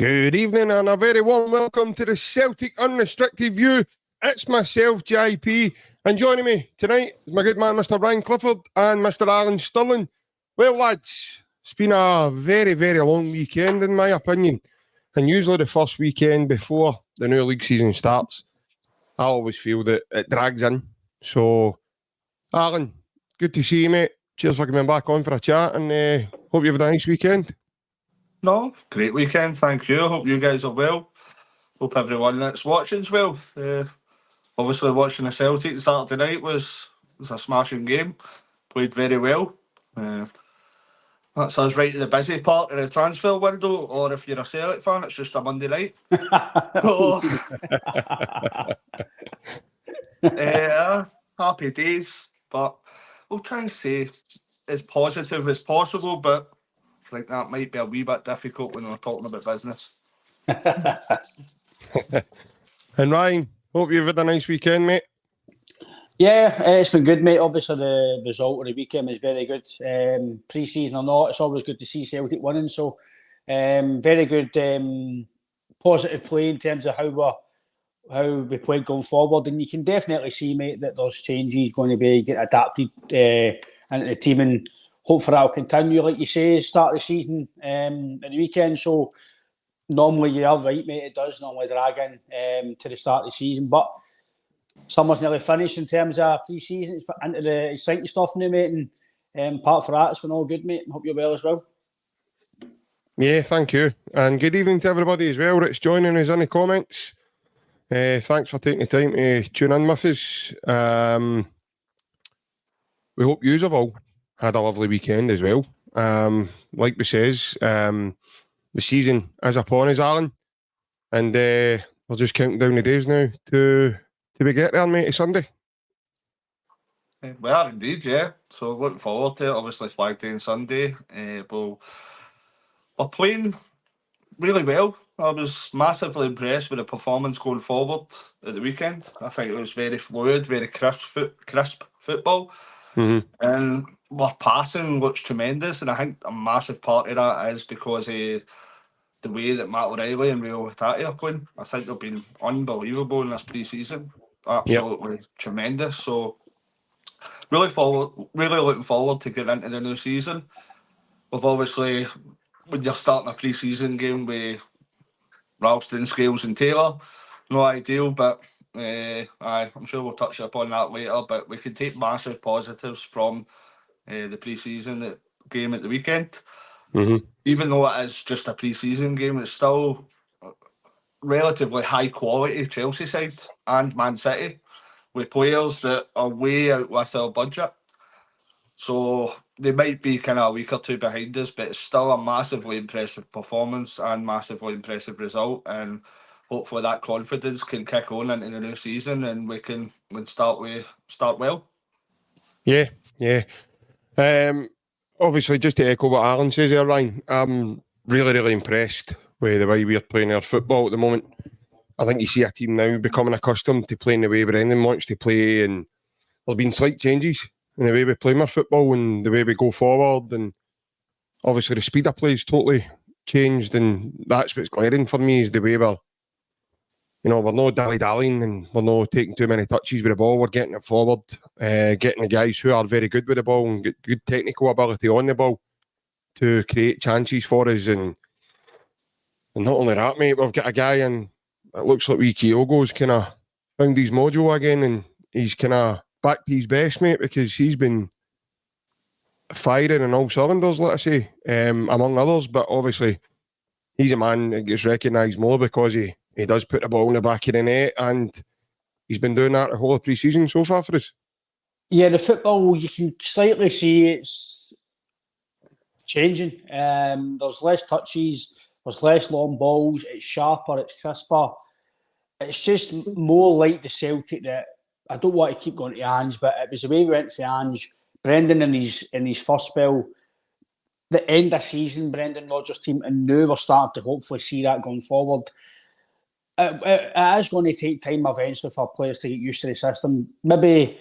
Good evening and a very warm welcome to the Celtic Unrestricted View. It's myself, JP, and joining me tonight is my good man, Mr. Ryan Clifford and Mr. Alan Stirling. Well, lads, it's been a very, very long weekend in my opinion, and usually the first weekend before the new league season starts, I always feel that it drags in. So, Alan, good to see you, mate. Cheers for coming back on for a chat, and hope you've had a nice weekend. No, great weekend, thank you. Hope you guys are well. Hope everyone that's watching's well. Obviously, watching the Celtic Saturday night was a smashing game. Played very well. That's us right to the busy part of the transfer window, or if you're a Celtic fan, it's just a Monday night. Happy days, but we'll try and stay as positive as possible, but I think that might be a wee bit difficult when we're talking about business. And Ryan, hope you've had a nice weekend, mate. Yeah, it's been good, mate. Obviously, the result of the weekend was very good. Pre-season or not, it's always good to see Celtic winning. So, very good, positive play in terms of how we played going forward. And you can definitely see, mate, that there's changes going to be get adapted into the team, and hopefully that'll continue. Like you say, start of the season at the weekend. So normally you are right, mate. It does normally drag in to the start of the season, but summer's nearly finished in terms of pre-season. It's into the exciting stuff now, mate. And apart from that, it's been all good, mate. Hope you're well as well. Yeah, thank you. And good evening to everybody as well that's joining us in the comments. Thanks for taking the time to tune in with us. We hope you have all had a lovely weekend as well. Like we says, the season is upon us, Alan. And we're just counting down the days now to we get there, mate, Sunday. We are indeed, yeah. So looking forward to it. Obviously, Flag Day on Sunday. We're playing really well. I was massively impressed with the performance going forward at the weekend. I think it was very fluid, very crisp football. Mm-hmm. And our passing looks tremendous. And I think a massive part of that is because of the way that Matt O'Reilly and Rio Hatate are playing. I think they've been unbelievable in this pre-season. Absolutely tremendous. So really looking forward to getting into the new season. We've obviously, when you're starting a pre-season game with Ralston, Scales and Taylor, no ideal, but I'm sure we'll touch upon that later, but we can take massive positives from the pre-season game at the weekend. Mm-hmm. Even though it is just a pre-season game, it's still relatively high quality Chelsea side and Man City with players that are way out with our budget. So they might be kind of a week or two behind us, but it's still a massively impressive performance and massively impressive result. And hopefully that confidence can kick on into the new season and we can start well. Yeah. Obviously, just to echo what Alan says there, Ryan, I'm really, really impressed with the way we're playing our football at the moment. I think you see a team now becoming accustomed to playing the way Brendan wants to play, and there's been slight changes in the way we play our football and the way we go forward, and obviously the speed of play is totally changed, and that's what's glaring for me is the way we're not dilly-dallying and we're not taking too many touches with the ball. We're getting it forward, getting the guys who are very good with the ball and get good technical ability on the ball to create chances for us. And not only that, mate, we've got a guy in, it looks like wee Kyogo's kind of found his mojo again, and he's kind of back to his best, mate, because he's been firing in all cylinders, let us say, among others. But obviously, he's a man that gets recognised more because he does put the ball in the back of the net, and he's been doing that the whole of pre-season so far for us. Yeah, the football, you can slightly see it's changing. There's less touches, there's less long balls, it's sharper, it's crisper. It's just more like the Celtic that I don't want to keep going to Ange, but it was the way we went for Ange. Brendan in his first spell, the end of season, Brendan Rodgers' team, and now we're starting to hopefully see that going forward. It is going to take time eventually for players to get used to the system. Maybe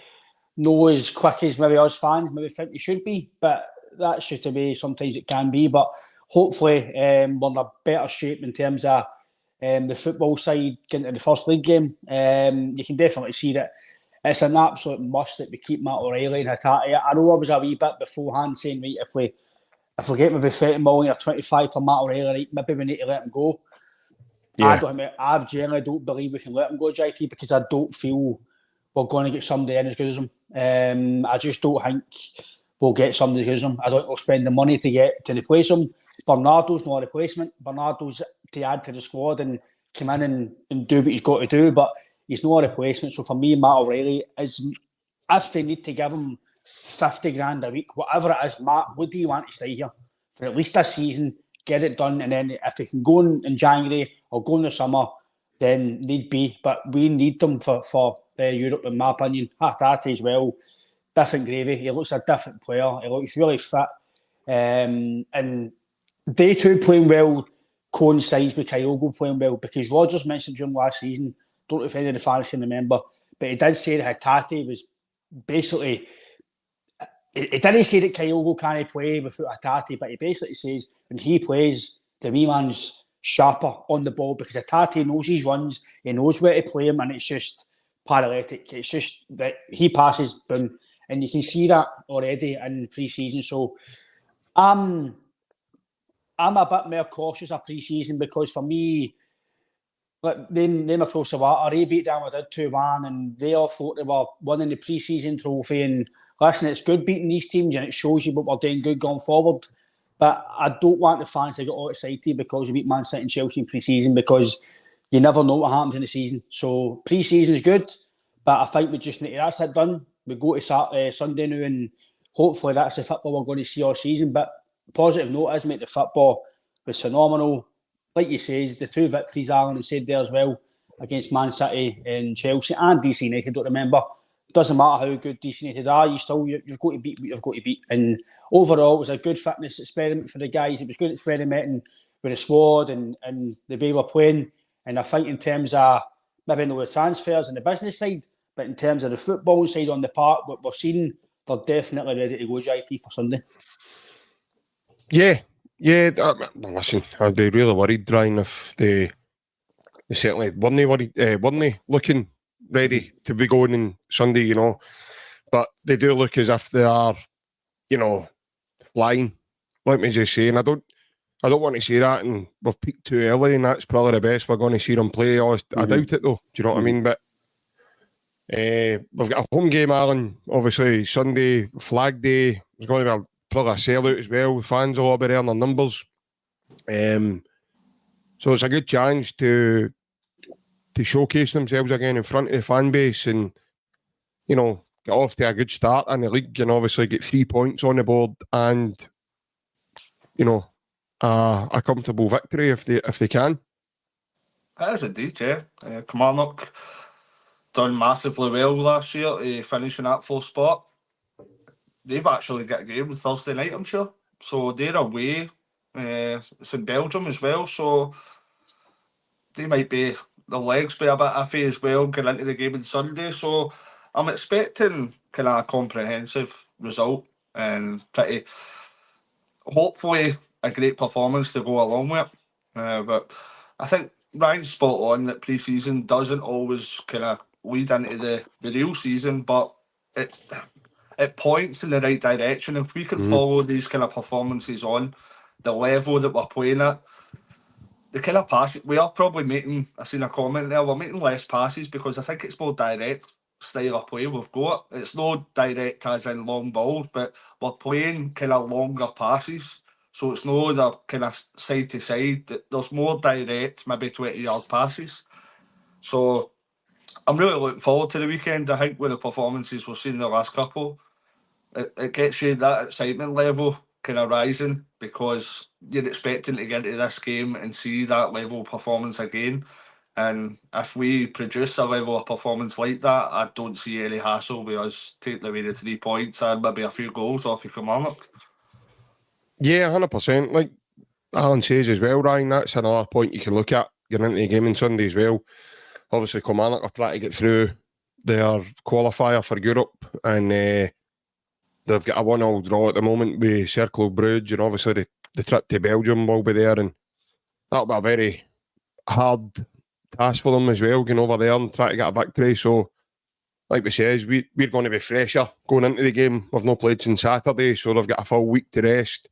not as quick as maybe us fans maybe think it should be, but that's just the way sometimes it can be. But hopefully we're in a better shape in terms of the football side getting to the first league game. You can definitely see that it's an absolute must that we keep Matt O'Reilly and Hatate. I know I was a wee bit beforehand saying, right, if we get maybe 30 million or 25 for Matt O'Reilly, right, maybe we need to let him go. Yeah. I generally don't believe we can let him go, JP, because I don't feel we're going to get somebody in as good as him. I just don't think we'll get somebody as good as him. I don't think we'll spend the money to replace him. Bernardo's not a replacement. Bernardo's to add to the squad and come in and do what he's got to do, but he's not a replacement. So for me, Matt O'Reilly is, if they need to give him 50 grand a week, whatever it is, Matt, what do you want to stay here for at least a season? Get it done, and then if he can go in January or go in the summer, then need be. But we need them for Europe, in my opinion. Hatate as well, different gravy. He looks a different player. He looks really fit, and they two playing well coincides with Kyogo playing well, because Rodgers mentioned during last season, don't know if any of the fans can remember, but he did say that Hatate was basically, he didn't say that Kyogo can't play without Hatate, but he basically says when he plays, the wee man's sharper on the ball, because Hatate knows his runs, he knows where to play him, and it's just paralytic. It's just that he passes, boom, and you can see that already in pre-season. So I'm a bit more cautious of pre-season, because for me, like them across the water, they beat Real Madrid 2-1, and they all thought they were winning the pre-season trophy. And listen, it's good beating these teams, and it shows you what we're doing good going forward. But I don't want the fans to get all excited because we beat Man City and Chelsea in pre-season, because you never know what happens in the season. So pre-season is good, but I think we just need to, that's it done. We go to Sunday now, and hopefully that's the football we're going to see all season. But positive note is, mate, the football was phenomenal. Like you say, the 2 victories Alan said there as well, against Man City and Chelsea and DC United. Don't remember. It doesn't matter how good DC United are, you've got to beat what you've got to beat. And overall, it was a good fitness experiment for the guys. It was good experimenting with the squad and the way we're playing. And I think in terms of maybe not the transfers and the business side, but in terms of the football side on the park, what we've seen, they're definitely ready to go, JP, for Sunday. Yeah. Listen, I'd be really worried, Ryan, if they certainly weren't looking ready to be going on Sunday, you know. But they do look as if they are, you know, flying. Let me just say, and I don't want to say that, and we've peaked too early, and that's probably the best we're going to see them play. I doubt it, though. Do you know what I mean? But we've got a home game, Alan. Obviously, Sunday, Flag Day. There's going to be probably a sellout as well. The fans will all be there in their numbers. So it's a good chance to showcase themselves again in front of the fan base, and, you know, get off to a good start in the league, and obviously get 3 points on the board, and, you know, a comfortable victory if they can. It is indeed, yeah. Kilmarnock done massively well last year to finish in that 4th spot. They've actually got a game Thursday night, I'm sure. So they're away. It's in Belgium as well, so they might be, their legs be a bit iffy as well going into the game on Sunday. So I'm expecting kind of a comprehensive result and pretty, hopefully, a great performance to go along with it. But I think Ryan's spot on that pre-season doesn't always kind of lead into the real season, but it points in the right direction. If we can follow these kind of performances on the level that we're playing at, the kind of passes, we are probably making, I seen a comment there, we're making less passes because I think it's more direct style of play we've got. It's not direct as in long balls, but we're playing kind of longer passes. So it's no the kind of side to side. There's more direct, maybe 20-yard passes. So I'm really looking forward to the weekend. I think with the performances we've seen in the last couple, it gets you that excitement level kind of rising, because you're expecting to get into this game and see that level of performance again. And if we produce a level of performance like that, I don't see any hassle with us taking away the 3 points and maybe a few goals off of Kilmarnock. Yeah, 100%. Like Alan says as well, Ryan, that's another point you can look at getting into the game on Sunday as well. Obviously, Kilmarnock are trying to get through their qualifier for Europe, and they've got a 1-1 draw at the moment with Cercle Bruges, and obviously the trip to Belgium will be there, and that'll be a very hard task for them as well, going over there and trying to get a victory. So, like we says, we're going to be fresher going into the game. We've not played since Saturday, so they've got a full week to rest.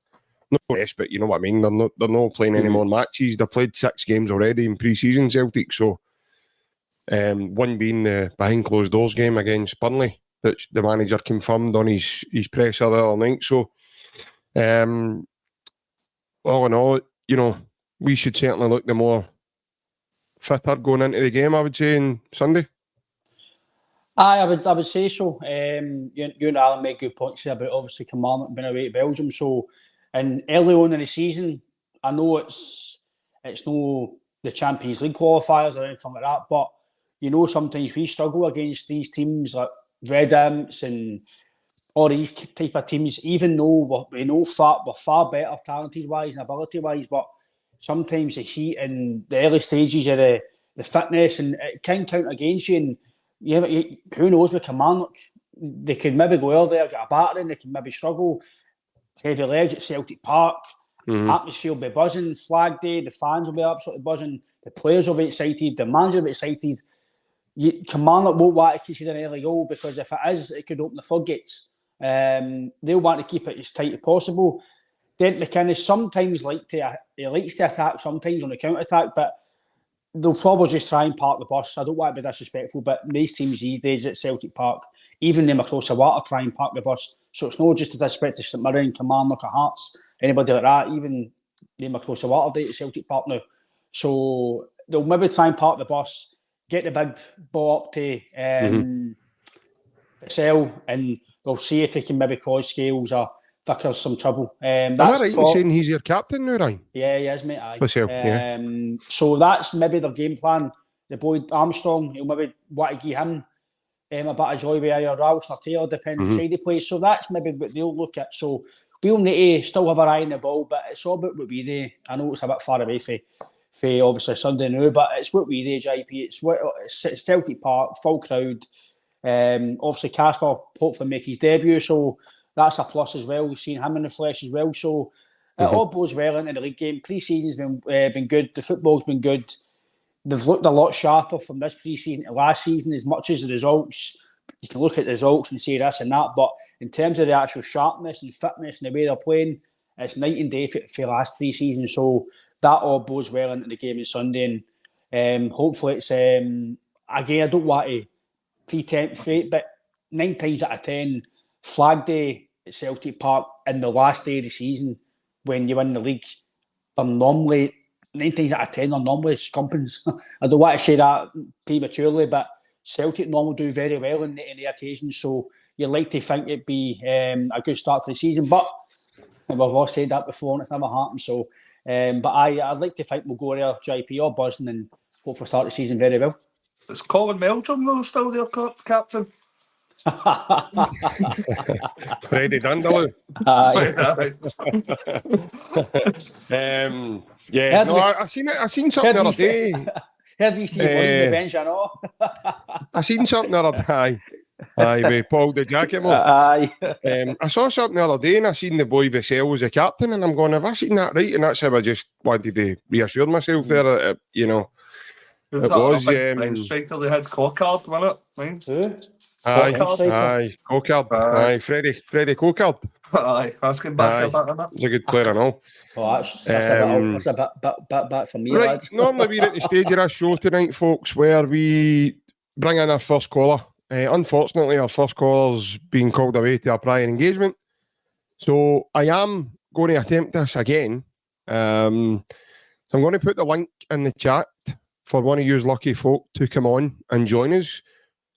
Not rest, but you know what I mean. They're not playing any more matches. They've played 6 games already in pre-season, Celtic. So, one being the behind closed doors game against Burnley, that the manager confirmed on his presser the other night. So, all in all, you know, we should certainly look the more fitter going into the game, I would say, on Sunday. I would say so. You and Alan make good points here about obviously Kilmarnock being away to Belgium. So, and early on in the season, I know it's no the Champions League qualifiers or anything like that, but you know sometimes we struggle against these teams like Red Imps and all these type of teams. Even though we're far better talented wise and ability wise, but sometimes the heat and the early stages of the fitness and it can count against you. And who knows with Kilmarnock, they could maybe go over there, get a battering, they can maybe struggle. Heavy legs at Celtic Park, atmosphere will be buzzing, flag day, the fans will be absolutely buzzing, the players will be excited, the manager will be excited. Kilmarnock won't want to concede an early goal because if it is, it could open the floodgates. They'll want to keep it as tight as possible. Dent McInnes sometimes likes to attack sometimes on the counter-attack, but they'll probably just try and park the bus. I don't want to be disrespectful, but most teams these days at Celtic Park, even them across the water, try and park the bus. So it's not just a disrespect to St Mirren, Kilmarnock or Hearts, anybody like that, even them across the water day at Celtic Park now. So they'll maybe try and park the bus, get the big ball up to Sell, and they'll see if they can maybe cause Scales or Vickers some trouble. Am I right in saying he's your captain now, Ryan? Yeah, he is, mate. Aye. Yeah. So that's maybe their game plan. The boy Armstrong, he'll maybe want to give him a bit of joy with either Ralston or Taylor, depending on side he plays. So that's maybe what they'll look at. So we'll need to still have our eye on the ball, but it's all about what we do. I know it's a bit far away for obviously Sunday now, but it's what we do, JP. It's Celtic Park, full crowd. Obviously, Casper hopefully make his debut, so that's a plus as well. We've seen him in the flesh as well, so it all bodes well into the league game. Pre-season's been good. The football's been good. They've looked a lot sharper from this pre-season to last season, as much as the results. You can look at the results and say this and that, but in terms of the actual sharpness and fitness and the way they're playing, it's night and day for last pre-season. So that all bodes well into the game on Sunday, and hopefully it's again. I don't want to pretempt fate, but 9 times out of 10, Flag Day at Celtic Park in the last day of the season when you win the league, they're normally 9 times out of 10 are normally scumpins. I don't want to say that prematurely, but Celtic normally do very well in the occasions, so you'd like to think it'd be a good start to the season, but we've all said that before and it's never happened. So, but I'd like to think we'll go there, JP, all buzzing, and hopefully start the season very well. Is Colin Meldrum though still there, Captain? Freddie Dandaloo. Yeah, no, I seen something the other day. Heard me see boys on the bench, I know. I seen something the other day. Aye, with Paul the Jacket Mo. Aye. I saw something the other day and I seen the boy Vassell was a captain, and I'm going, have I seen that right? And that's how I just wanted to reassure myself there that, you know, it was striker they had Cockard, wasn't it? Mind? Who? Aye, Cockard. Aye, Freddie Cockard. Aye, asking back a bit, isn't it? He's a good player and all. Oh, that's a bit back for me, right, lads. Normally we're at the stage of our show tonight, folks, where we bring in our first caller. Unfortunately, our first caller's been called away to a prior engagement. So I am going to attempt this again. So I'm going to put the link in the chat for one of you lucky folk to come on and join us.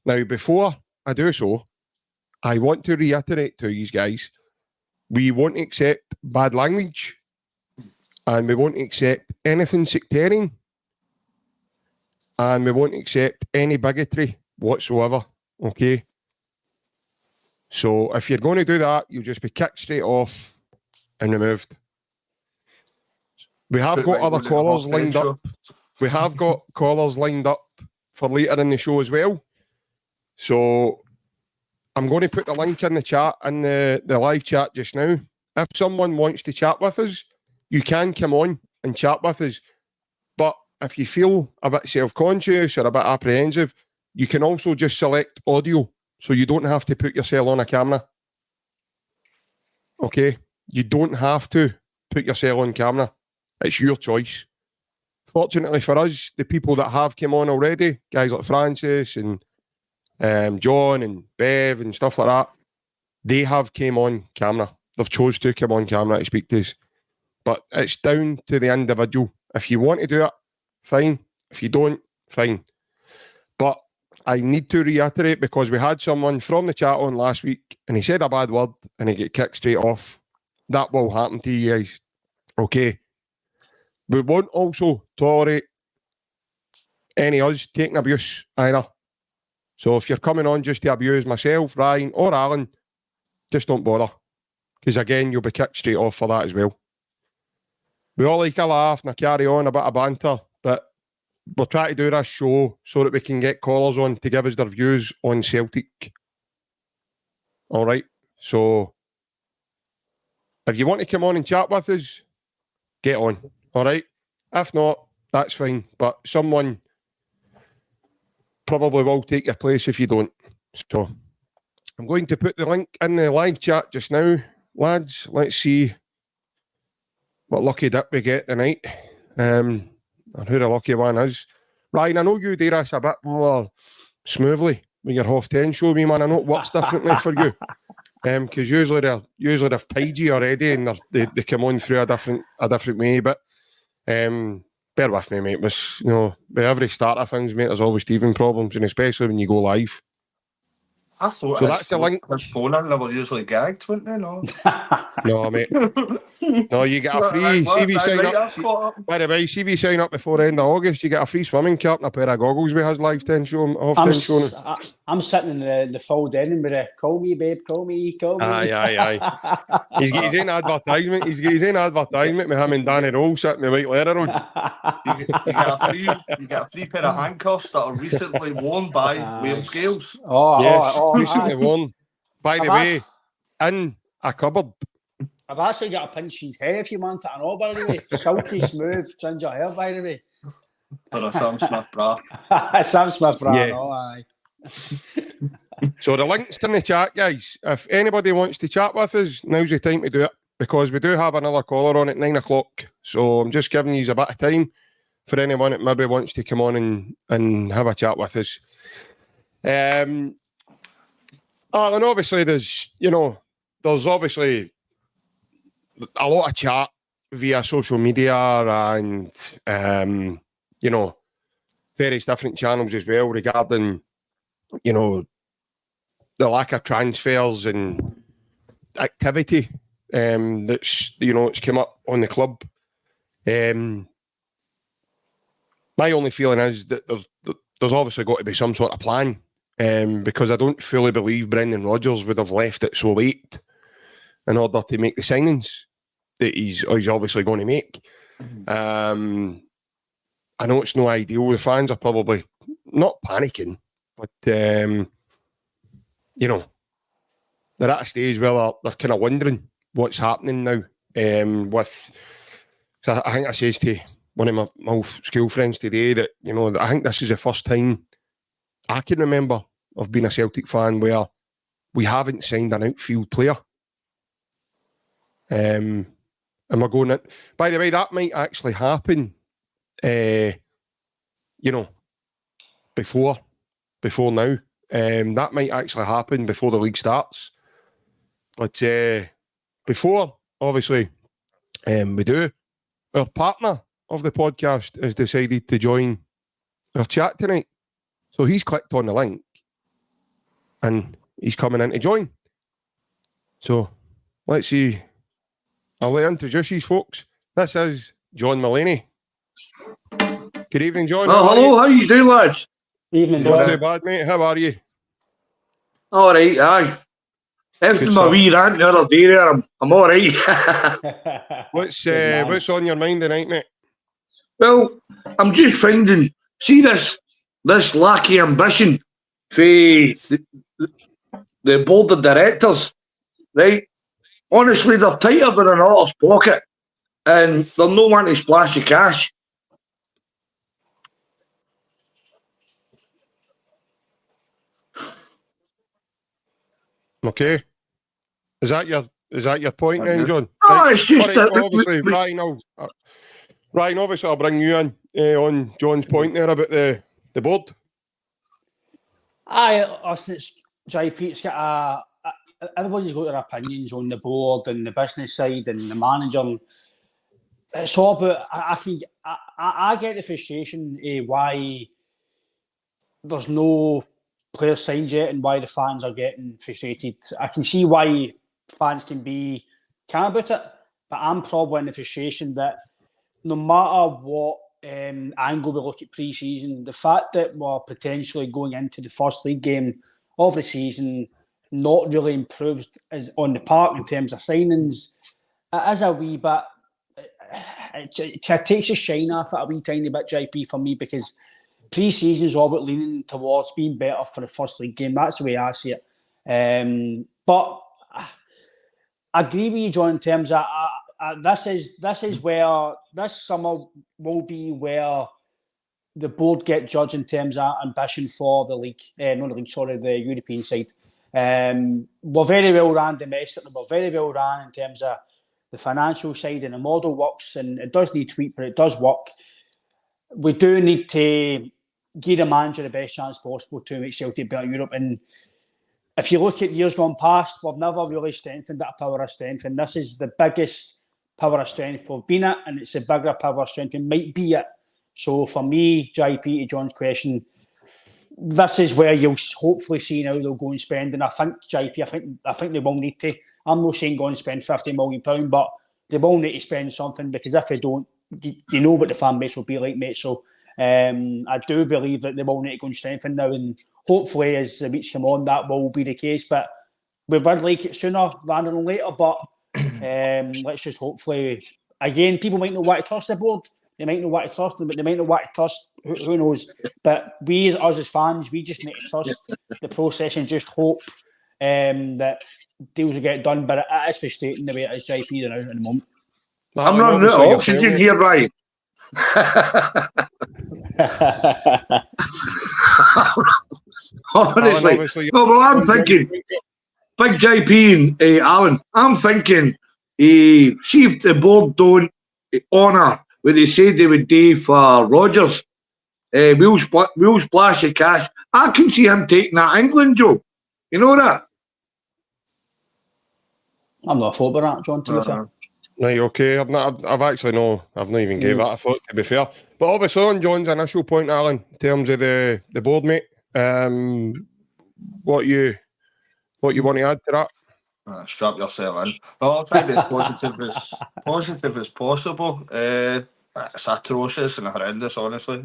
Now, before I do so, I want to reiterate to you guys, we won't accept bad language and we won't accept anything sectarian and we won't accept any bigotry whatsoever, okay? So if you're going to do that, you'll just be kicked straight off and removed. We have got other callers lined up. We have got callers lined up for later in the show as well. So I'm going to put the link in the chat, in the live chat just now. If someone wants to chat with us, you can come on and chat with us. But if you feel a bit self-conscious or a bit apprehensive, you can also just select audio, so you don't have to put yourself on a camera. Okay? You don't have to put yourself on camera. It's your choice. Fortunately for us, the people that have come on already, guys like Francis and John and Bev and stuff like that, they have came on camera. They've chose to come on camera to speak to us. But it's down to the individual. If you want to do it, fine. If you don't, fine. But I need to reiterate, because we had someone from the chat on last week and he said a bad word and he get kicked straight off. That will happen to you guys. Okay? We won't also tolerate any of us taking abuse either. So if you're coming on just to abuse myself, Ryan or Alan, just don't bother. Because again, you'll be kicked straight off for that as well. We all like a laugh and a carry on, a bit of banter, but we'll try to do this show so that we can get callers on to give us their views on Celtic. All right? So if you want to come on and chat with us, get on. All right? If not, that's fine. But someone probably will take your place if you don't. So I'm going to put the link in the live chat just now. Lads, let's see what lucky dip we get tonight. Or who the lucky one is. Ryan, I know you do this a bit more smoothly with your half 10 show, me man. I know it works differently for you. Because usually they've paid you already and they come on through a different way. But bear with me, mate. But, you know, with every start of things, mate, there's always teething problems, and especially when you go live. I thought so that's the link. His phone in, they were usually gagged, weren't they? No, no, mate. No, you get a free CV sign up. By the way, CV sign up before the end of August. You get a free swimming cap and a pair of goggles with his live 10 show. I'm sitting in the full denim with a call me, babe, call me. Aye. He's got his own advertisement. He's got his own advertisement with him and Danny Roll sitting with white leather on. You get a free pair of handcuffs that are recently worn by Wales Scales. Recently worn. By the way, in a cupboard. I've actually got a pinch his hair if you want it and all, by the way. Silky, smooth, ginger hair, by the way. For a Sam Smith bra. Sam Smith bra, yeah. no, aye. So the link's in the chat, guys. If anybody wants to chat with us, now's the time to do it, because we do have another caller on at 9 o'clock. So I'm just giving you a bit of time for anyone that maybe wants to come on and have a chat with us. And obviously there's obviously a lot of chat via social media and, various different channels as well regarding, the lack of transfers and activity that's, it's come up on the club. My only feeling is that there's obviously got to be some sort of plan, because I don't fully believe Brendan Rodgers would have left it so late in order to make the signings that he's obviously going to make. I know it's no ideal. The fans are probably not panicking, but they're at a stage where they're kind of wondering what's happening now. So I think I says to one of my school friends today that, I think this is the first time I can remember of being a Celtic fan where we haven't signed an outfield player. And we're going in. By the way, that might actually happen, before now. That might actually happen before the league starts. But before, obviously, we do, our partner of the podcast has decided to join our chat tonight. So he's clicked on the link and he's coming in to join. So let's see. I'll introduce these folks. This is John Mullaney. Good evening, John. Hello, how you doing, lads? Evening, Not John. too bad, mate. How are you? All right, aye. After my wee rant the other day there, I'm all right. What's on your mind tonight, mate? Well, I'm just finding, see this lack of ambition for the board of directors, right? Honestly, they're tighter than an otter's pocket. and they're no one to splash the cash. Okay. Is that your point then, John? No, it's just Sorry, that obviously, Ryan, obviously I'll bring you in on John's point there about the board. Aye, listen, it's JP. It's got everybody's got their opinions on the board and the business side and the manager. It's all about. I get the frustration why there's no player signed yet and why the fans are getting frustrated. I can see why fans can be calm about it, but I'm probably in the frustration that no matter what angle we look at pre-season, the fact that we're potentially going into the first league game of the season not really improved as on the park in terms of signings, it is a wee bit. It takes a shine off it a wee tiny bit, JP, for me, because pre-season is all about leaning towards being better for the first league game. That's the way I see it. But I agree with you, John, in terms of this is where this summer will be where the board get judged in terms of ambition for the league, not the league, sorry, the European side. We're very well run domestically. We're very well run in terms of the financial side, and the model works, and it does need tweak, but it does work. We do need to give the manager the best chance possible to make Celtic better Europe. And if you look at years gone past, we've never really strengthened that power of strength, and this is the biggest power of strength we've been at, and it's a bigger power of strength and might be it. So for me, JP, to John's question, this is where you'll hopefully see now they'll go and spend. And I think, JP, I think they will need to. I'm not saying go and spend £50 million, but they will need to spend something, because if they don't, you know what the fan base will be like, mate. So I do believe that they will need to go and strengthen now, and hopefully as the weeks come on, that will be the case. But we would like it sooner rather than later. But let's just hopefully, again, people might not want to trust the board. They might not want to trust them, but they might not want to trust, who knows. But us as fans, we just need to trust the process and just hope that deals will get done. But it is frustrating the way it is, JP, now at the moment. I'm running out of oxygen here, Ryan. Honestly. No, but I'm thinking, Big JP and Alan, I'm thinking, see if the board don't honour what they said they would do for Rodgers, we'll splash the cash. I can see him taking that England job. You know that? I'm not a thought about that, John, to be fair. Right, okay. I've not even gave that a thought, to be fair. But obviously on John's initial point, Alan, in terms of the board, mate, what you want to add to that? Strap yourself in. No, I'll try to be as positive as possible. It's atrocious and horrendous, honestly.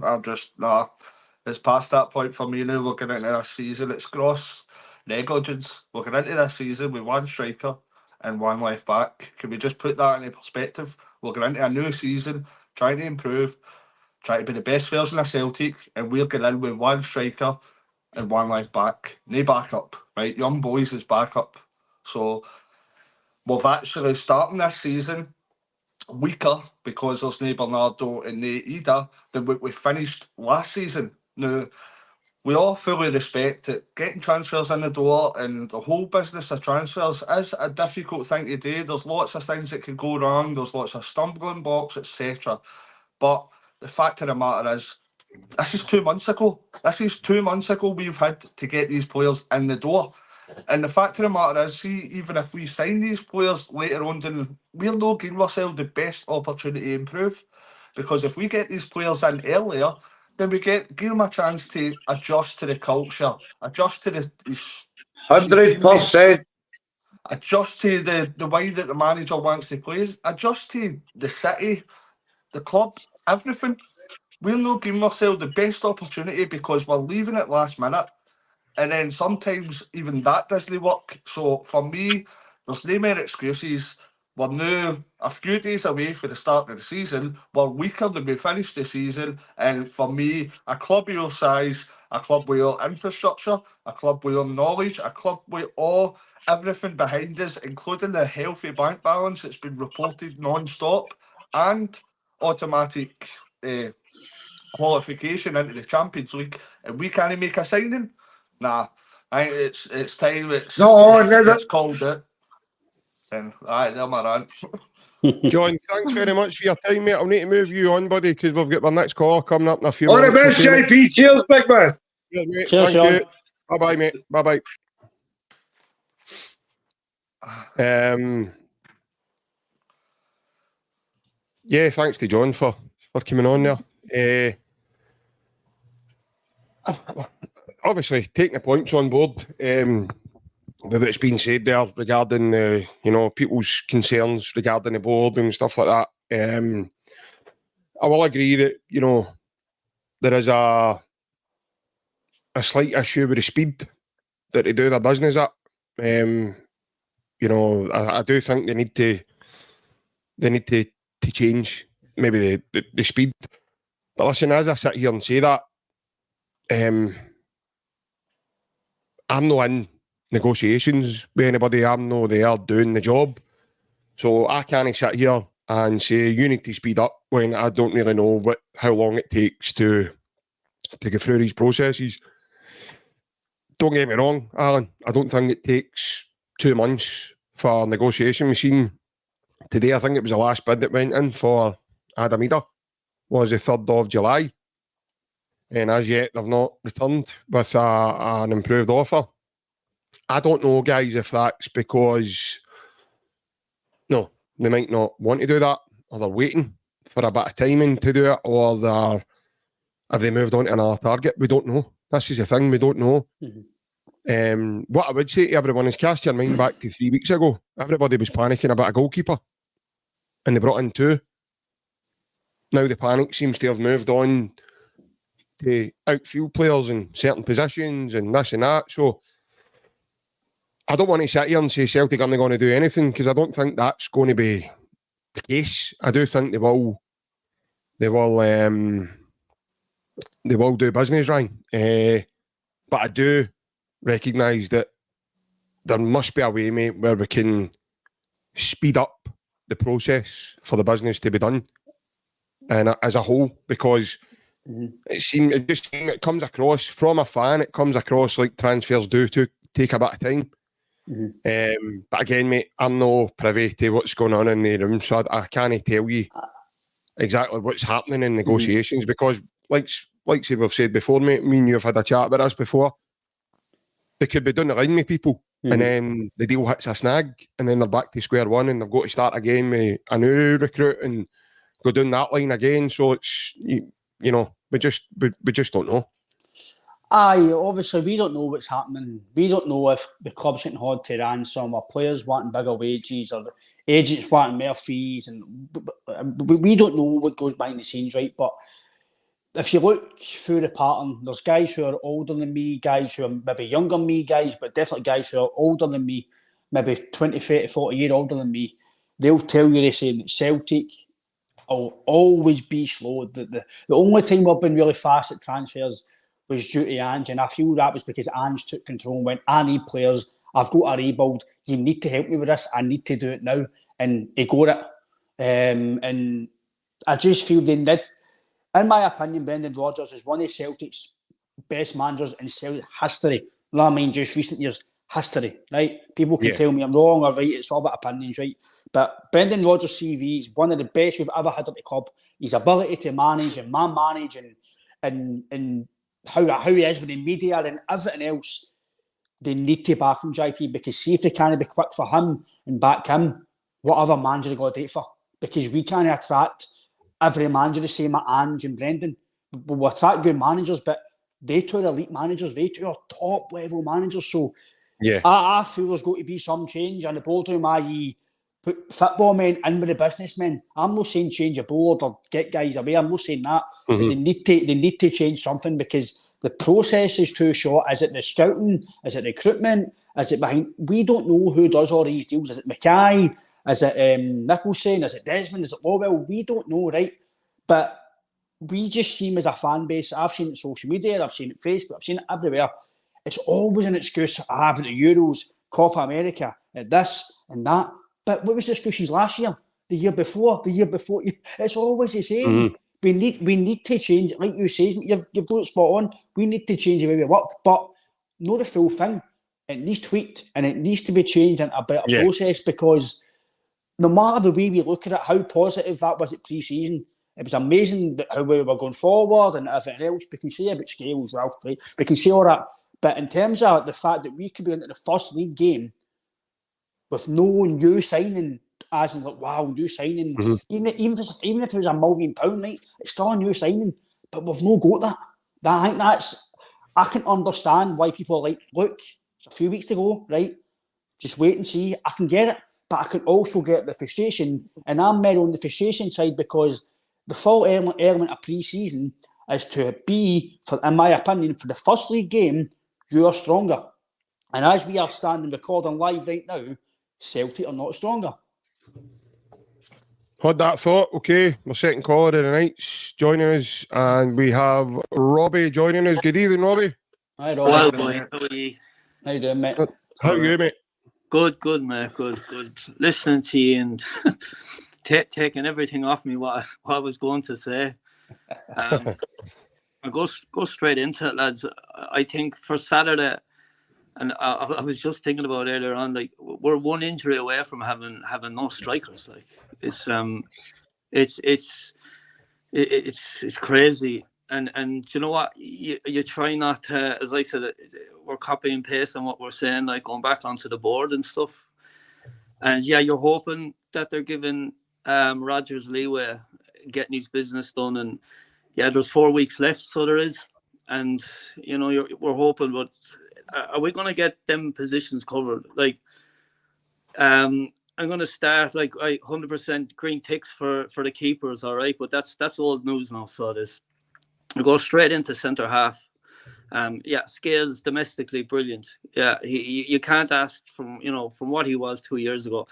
It's past that point for me now. We're getting into this season. It's gross negligence. We're getting into this season with one striker and one left back. Can we just put that into perspective? We're going into a new season, trying to improve, trying to be the best version of Celtic, and we're getting in with one striker and one left back. No backup, right? Young boys is backup. So we've actually starting this season weaker because there's no Bernardo and no Ida than what we finished last season. Now, we all fully respect that getting transfers in the door and the whole business of transfers is a difficult thing to do. There's lots of things that can go wrong. There's lots of stumbling blocks, etc. But the fact of the matter is, this is 2 months ago. This is 2 months ago we've had to get these players in the door. And the fact of the matter is, see, even if we sign these players later on, then we're not giving ourselves the best opportunity to improve. Because if we get these players in earlier, then we give them a chance to adjust to the culture, adjust to the 100%, adjust to the way that the manager wants to play, adjust to the city, the club, everything. We're not giving ourselves the best opportunity because we're leaving it last minute. And then sometimes even that doesn't work. So for me, there's no more excuses. We're now a few days away for the start of the season. We're weaker than we finished the season. And for me, a club your size, a club with your infrastructure, a club with your knowledge, a club with everything behind us, including the healthy bank balance that's been reported non-stop, and automatic qualification into the Champions League, and we can't make a signing. Nah, I think it's time. It's called it. And there my rant. John, thanks very much for your time, mate. I'll need to move you on, buddy, because we've got our next call coming up in a few All the minutes. best, JP. Cheers, big man. Cheers, mate. Cheers, Thank you. Bye-bye, mate. Bye-bye. Yeah, thanks to John for coming on there. Obviously, taking the points on board with what's been said there regarding people's concerns regarding the board and stuff like that. I will agree that there is a slight issue with the speed that they do their business at. I do think they need to change maybe the speed. But listen, as I sit here and say that, I'm not in negotiations with anybody. I'm not there doing the job. So I can't sit here and say you need to speed up when I don't really know how long it takes to go through these processes. Don't get me wrong, Alan. I don't think it takes 2 months for negotiation. We've seen today, I think it was the last bid that went in for Adam Eder was the 3rd of July. And as yet, they've not returned with an improved offer. I don't know, guys, if that's because, no, they might not want to do that, or they're waiting for a bit of timing to do it, or have they moved on to another target? We don't know. This is the thing, we don't know. Mm-hmm. What I would say to everyone is cast your mind back to 3 weeks ago. Everybody was panicking about a goalkeeper, and they brought in 2. Now the panic seems to have moved on to outfield players in certain positions and this and that. So I don't want to sit here and say Celtic aren't going to do anything, because I don't think that's going to be the case. I do think they will do business, Ryan. But I do recognise that there must be a way, mate, where we can speed up the process for the business to be done, and as a whole, because it comes across from a fan, it comes across like transfers do take a bit of time. Mm-hmm. But again, mate, I'm no privy to what's going on in the room, so I can't tell you exactly what's happening in negotiations, because like we've said before, mate, me and you have had a chat about this before. They could be doing the line with people, and then the deal hits a snag, and then they're back to square one, and they've got to start again with a new recruit and go down that line again. So it's we just don't know. Aye, obviously we don't know what's happening. We don't know if the club's getting held to ransom, or players wanting bigger wages, or the agents wanting more fees, and we don't know what goes behind the scenes, right? But if you look through the pattern, there's guys who are older than me, guys who are maybe younger than me, but definitely guys who are older than me, maybe 20, 30, 40 years older than me. They'll tell you, they say that Celtic will always be slow. The only time we've been really fast at transfers was due to Ange, and I feel that was because Ange took control and went, I need players, I've got a rebuild, you need to help me with this, I need to do it now, and he got it. And I just feel they need, in my opinion, Brendan Rodgers is one of Celtic's best managers in Celtic history. You know what I mean? Just recent years, history, right? People can tell me I'm wrong or right, it's all about opinions, right? But Brendan Rodgers' CV is one of the best we've ever had at the club. His ability to manage and man-manage and how he is with the media and everything else, they need to back him, JP, because see if they can't be quick for him and back him, what other manager they got to date for? Because we can't attract every manager the same at Ange and Brendan. We'll attract good managers, but they two are elite managers, they two are top level managers. So I feel there's got to be some change, and the boardroom, i.e. put football men in with the businessmen. I'm not saying change a board or get guys away, I'm not saying that, but they need to change something, because the process is too short. Is it the scouting? Is it recruitment? Is it behind? We don't know who does all these deals. Is it Mackay? Is it Nicholson? Is it Desmond? Is it Lowell? We don't know, right? But we just seem as a fan base, I've seen it on social media, I've seen it on Facebook, I've seen it everywhere. It's always an excuse, but the Euros, Copa America, this and that. But what was the excuses last year? the year before. It's always the same. Mm-hmm. We need to change, like you say, you've got it spot on. We need to change the way we work, but not the full thing. It needs tweaked and it needs to be changed into a better process, because no matter the way we look at it, how positive that was at pre-season, it was amazing how we were going forward and everything else. We can say about scales, well, right? We can say all that. But in terms of the fact that we could be into the first league game with no new signing, as in like, wow, new signing, even if it was £1 million, right, it's still a new signing, but we've no got that. I think I can understand why people are like, look, it's a few weeks to go, right? Just wait and see. I can get it, but I can also get the frustration, and I'm more on the frustration side, because the full element of pre-season is to be, in my opinion, for the first league game, you are stronger. And as we are standing recording live right now, Celtic are not stronger. Had that thought. Okay, my second caller of the night's joining us, and we have Robbie joining us. Good evening, Robbie. Hi, Well, Robbie. boy, how are you? How you doing, mate? How are you, mate? Good, mate. Good. Listening to you and taking everything off me what I was going to say. I go straight into it, lads. I think for Saturday, and I was just thinking about earlier on, like, we're one injury away from having no strikers. Like, it's crazy. And you know what? You try not to, as I said, we're copying and pasting what we're saying, like going back onto the board and stuff. And yeah, you're hoping that they're giving Rodgers leeway, getting his business done. And yeah, there's 4 weeks left, so there is. And you know, we're hoping, but are we going to get them positions covered? Like, I'm going to start like 100% green ticks for the keepers, all right. But that's old news now. So this. We go straight into centre half. Scales domestically brilliant. Yeah, you can't ask from what he was 2 years ago,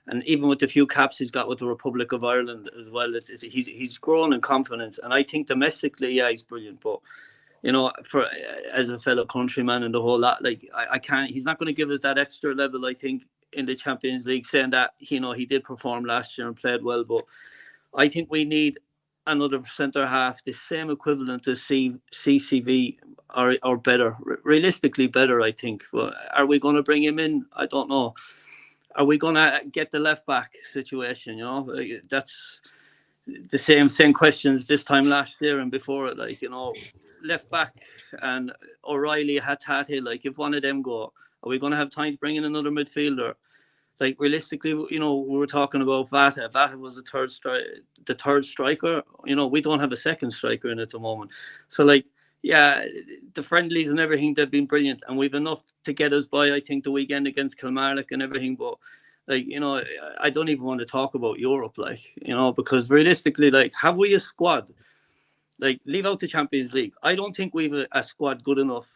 and even with the few caps he's got with the Republic of Ireland as well, he's grown in confidence. And I think domestically, yeah, he's brilliant. But you know, for as a fellow countryman and the whole lot, like I can't. He's not going to give us that extra level. I think in the Champions League, saying that he did perform last year and played well, but I think we need another centre half, the same equivalent to CCV or better, realistically better, I think. Well, are we going to bring him in? I don't know. Are we going to get the left back situation? That's the same questions this time last year and before it. Like, left back and O'Reilly, Hatate. Like, if one of them go, are we going to have time to bring in another midfielder? Like, realistically, we were talking about Vata. Vata was the third striker. We don't have a second striker in at the moment. So, like, yeah, the friendlies and everything, they've been brilliant. And we've enough to get us by, I think, the weekend against Kilmarnock and everything. But, like, I don't even want to talk about Europe, like, because realistically, like, have we a squad? Like, leave out the Champions League. I don't think we've a squad good enough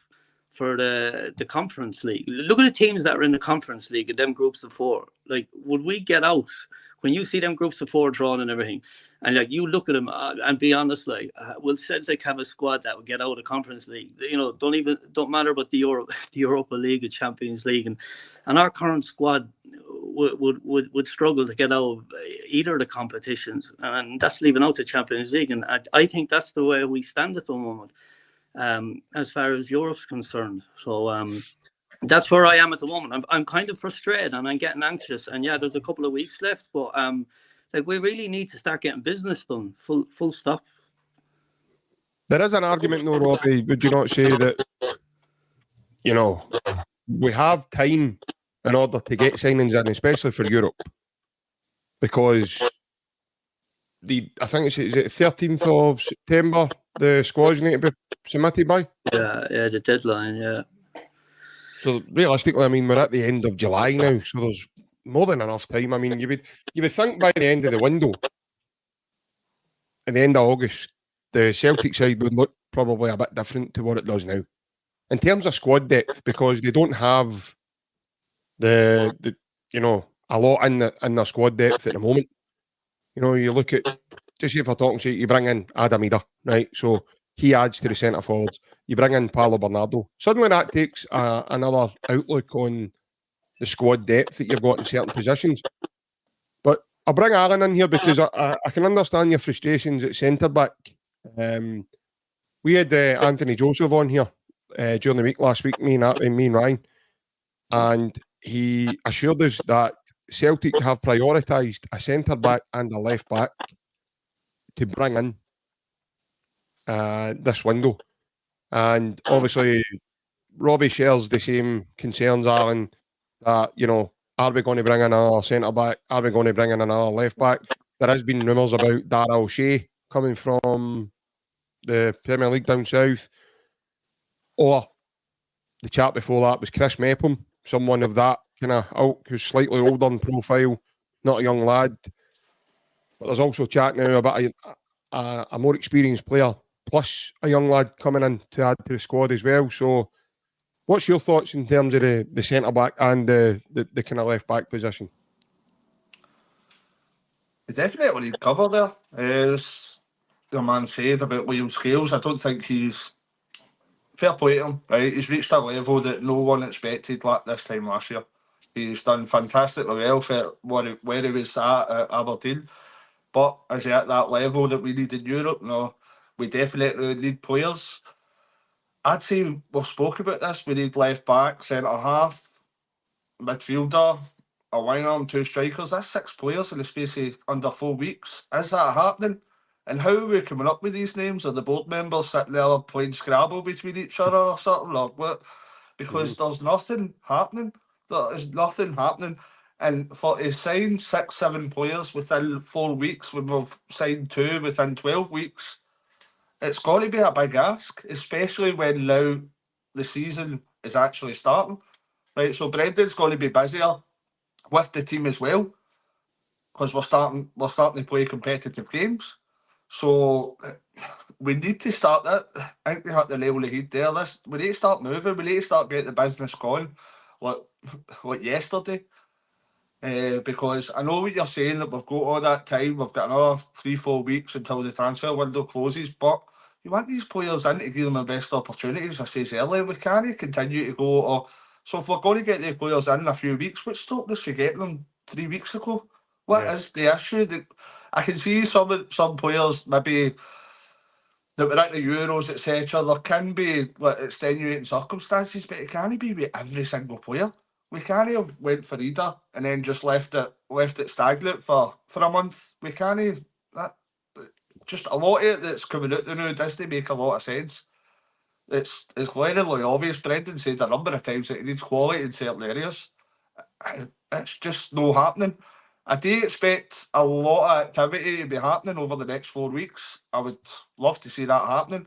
for the Conference League. Look at the teams that are in the Conference League and them groups of four. Like, would we get out when you see them groups of four drawn and everything? And like, you look at them and be honest, like, will Celtic have a squad that would get out of Conference League? Don't matter about the Europa League, the Champions League, and our current squad would struggle to get out of either of the competitions, and that's leaving out the Champions League. And I think that's the way we stand at the moment. As far as Europe's concerned. So that's where I am at the moment. I'm kind of frustrated and I'm getting anxious. And yeah, there's a couple of weeks left, but like, we really need to start getting business done. Full stop. There is an argument, though, Robbie. Would you not say that we have time in order to get signings in, especially for Europe, because I think it's 13th of September the squads need to be submitted by? Yeah, the deadline, yeah. So realistically, I mean, we're at the end of July now, so there's more than enough time. I mean, you would think by the end of the window, at the end of August, the Celtic side would look probably a bit different to what it does now. In terms of squad depth, because they don't have the a lot in their squad depth at the moment. You look at, just if we're talking, say, you bring in Adam Ida, right? So he adds to the centre forwards. You bring in Paolo Bernardo. Suddenly that takes another outlook on the squad depth that you've got in certain positions. But I'll bring Aaron in here because I can understand your frustrations at centre back. We had Anthony Joseph on here during the week last week, me and Ryan, and he assured us that Celtic have prioritised a centre back and a left back to bring in this window. And obviously, Robbie shares the same concerns, Aaron, that, you know, are we going to bring in another centre back? Are we going to bring in another left back? There has been rumours about Dara O'Shea coming from the Premier League down south. Or the chap before that was Chris Mepham, someone of that kind of ilk who's slightly older in profile, not a young lad. But there's also chat now about a more experienced player, plus a young lad coming in to add to the squad as well. So what's your thoughts in terms of the centre-back and the kind of left-back position? He's definitely what he'd cover there. As your man said about Liam Scales, I don't think he's... Fair play to him, right? He's reached a level that no one expected this time last year. He's done fantastically well for where he was at Aberdeen. But is he at that level that we need in Europe? No. We definitely need players. I'd say we've spoken about this. We need left back, centre half, midfielder, a winger and 2 strikers. That's 6 players in the space of under 4 weeks. Is that happening? And how are we coming up with these names? Are the board members sitting there playing Scrabble between each other or something? Or what? Because there's nothing happening. There is nothing happening. And for to sign 6, 7 players within 4 weeks, when we've signed 2 within 12 weeks, it's going to be a big ask, especially when now the season is actually starting. Right, so Brendan's going to be busier with the team as well, because we're starting to play competitive games. So we need to start that. I think they had the nail on the head there. We need to start moving. We need to start getting the business going, like yesterday. Because I know what you're saying, that we've got all that time. We've got another 3-4 weeks until the transfer window closes. But you want these players in to give them the best opportunities. I said earlier, we can't continue to go. So if we're going to get the players in a few weeks, what stopped us from getting them 3 weeks ago? What is the issue? I can see some players maybe that were at the Euros, etc. There can be extenuating circumstances, but it can't be with every single player. We can't have went for Ida and then just left it stagnant for a month. We can't. Just a lot of it that's coming out there now doesn't make a lot of sense. It's glaringly obvious. Brendan said a number of times that he needs quality in certain areas. It's just not happening. I do expect a lot of activity to be happening over the next 4 weeks. I would love to see that happening.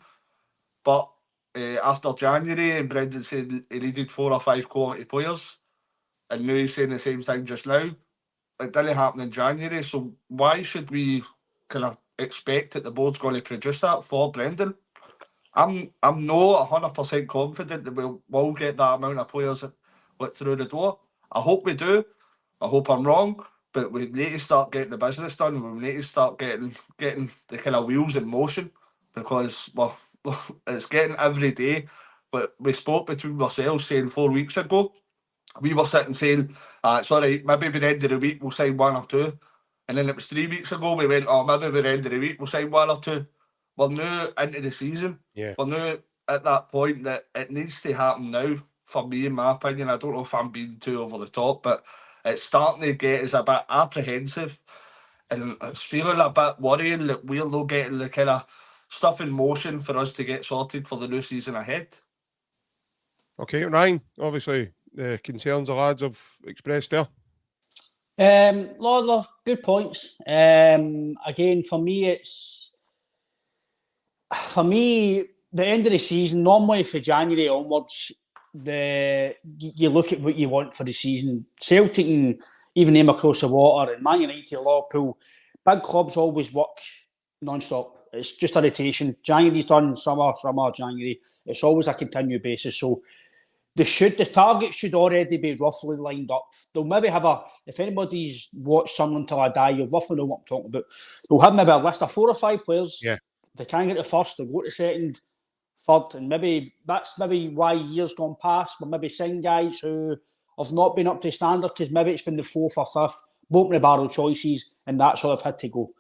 But after January, and Brendan said he needed 4 or 5 quality players, and now he's saying the same thing just now. It didn't happen in January, so why should we kind of expect that the board's going to produce that for Brendan? I'm not 100% confident that we'll get that amount of players through the door. I hope we do. I hope I'm wrong. But we need to start getting the business done. We need to start getting the kind of wheels in motion, because it's getting every day. But we spoke between ourselves saying 4 weeks ago, we were sitting saying, it's all right, maybe by the end of the week we'll sign 1 or 2. And then it was 3 weeks ago we went, maybe by the end of the week we'll sign 1 or 2. We're now into the season. Yeah. We're now at that point that it needs to happen now, for me, in my opinion. I don't know if I'm being too over the top, but it's starting to get us a bit apprehensive, and it's feeling a bit worrying that we're not getting the kind of stuff in motion for us to get sorted for the new season ahead. Okay, Ryan, obviously the concerns the lads have expressed there. Lot of good points. Again, for me, the end of the season, normally for January onwards, you look at what you want for the season. Celtic and even them across the water, and Man United, Liverpool, big clubs always work non-stop. It's just a rotation. January's done, summer, January. It's always a continued basis. So the target should already be roughly lined up. They'll maybe have if anybody's watched Sunderland Till I Die, you'll roughly know what I'm talking about. They'll have maybe a list of 4 or 5 players. Yeah. They can't get to first, they'll go to second, third, and maybe that's why years gone past. We're maybe seeing guys who have not been up to standard, because maybe it's been the 4th or 5th bottom of the barrel choices, and that's all I've had to go.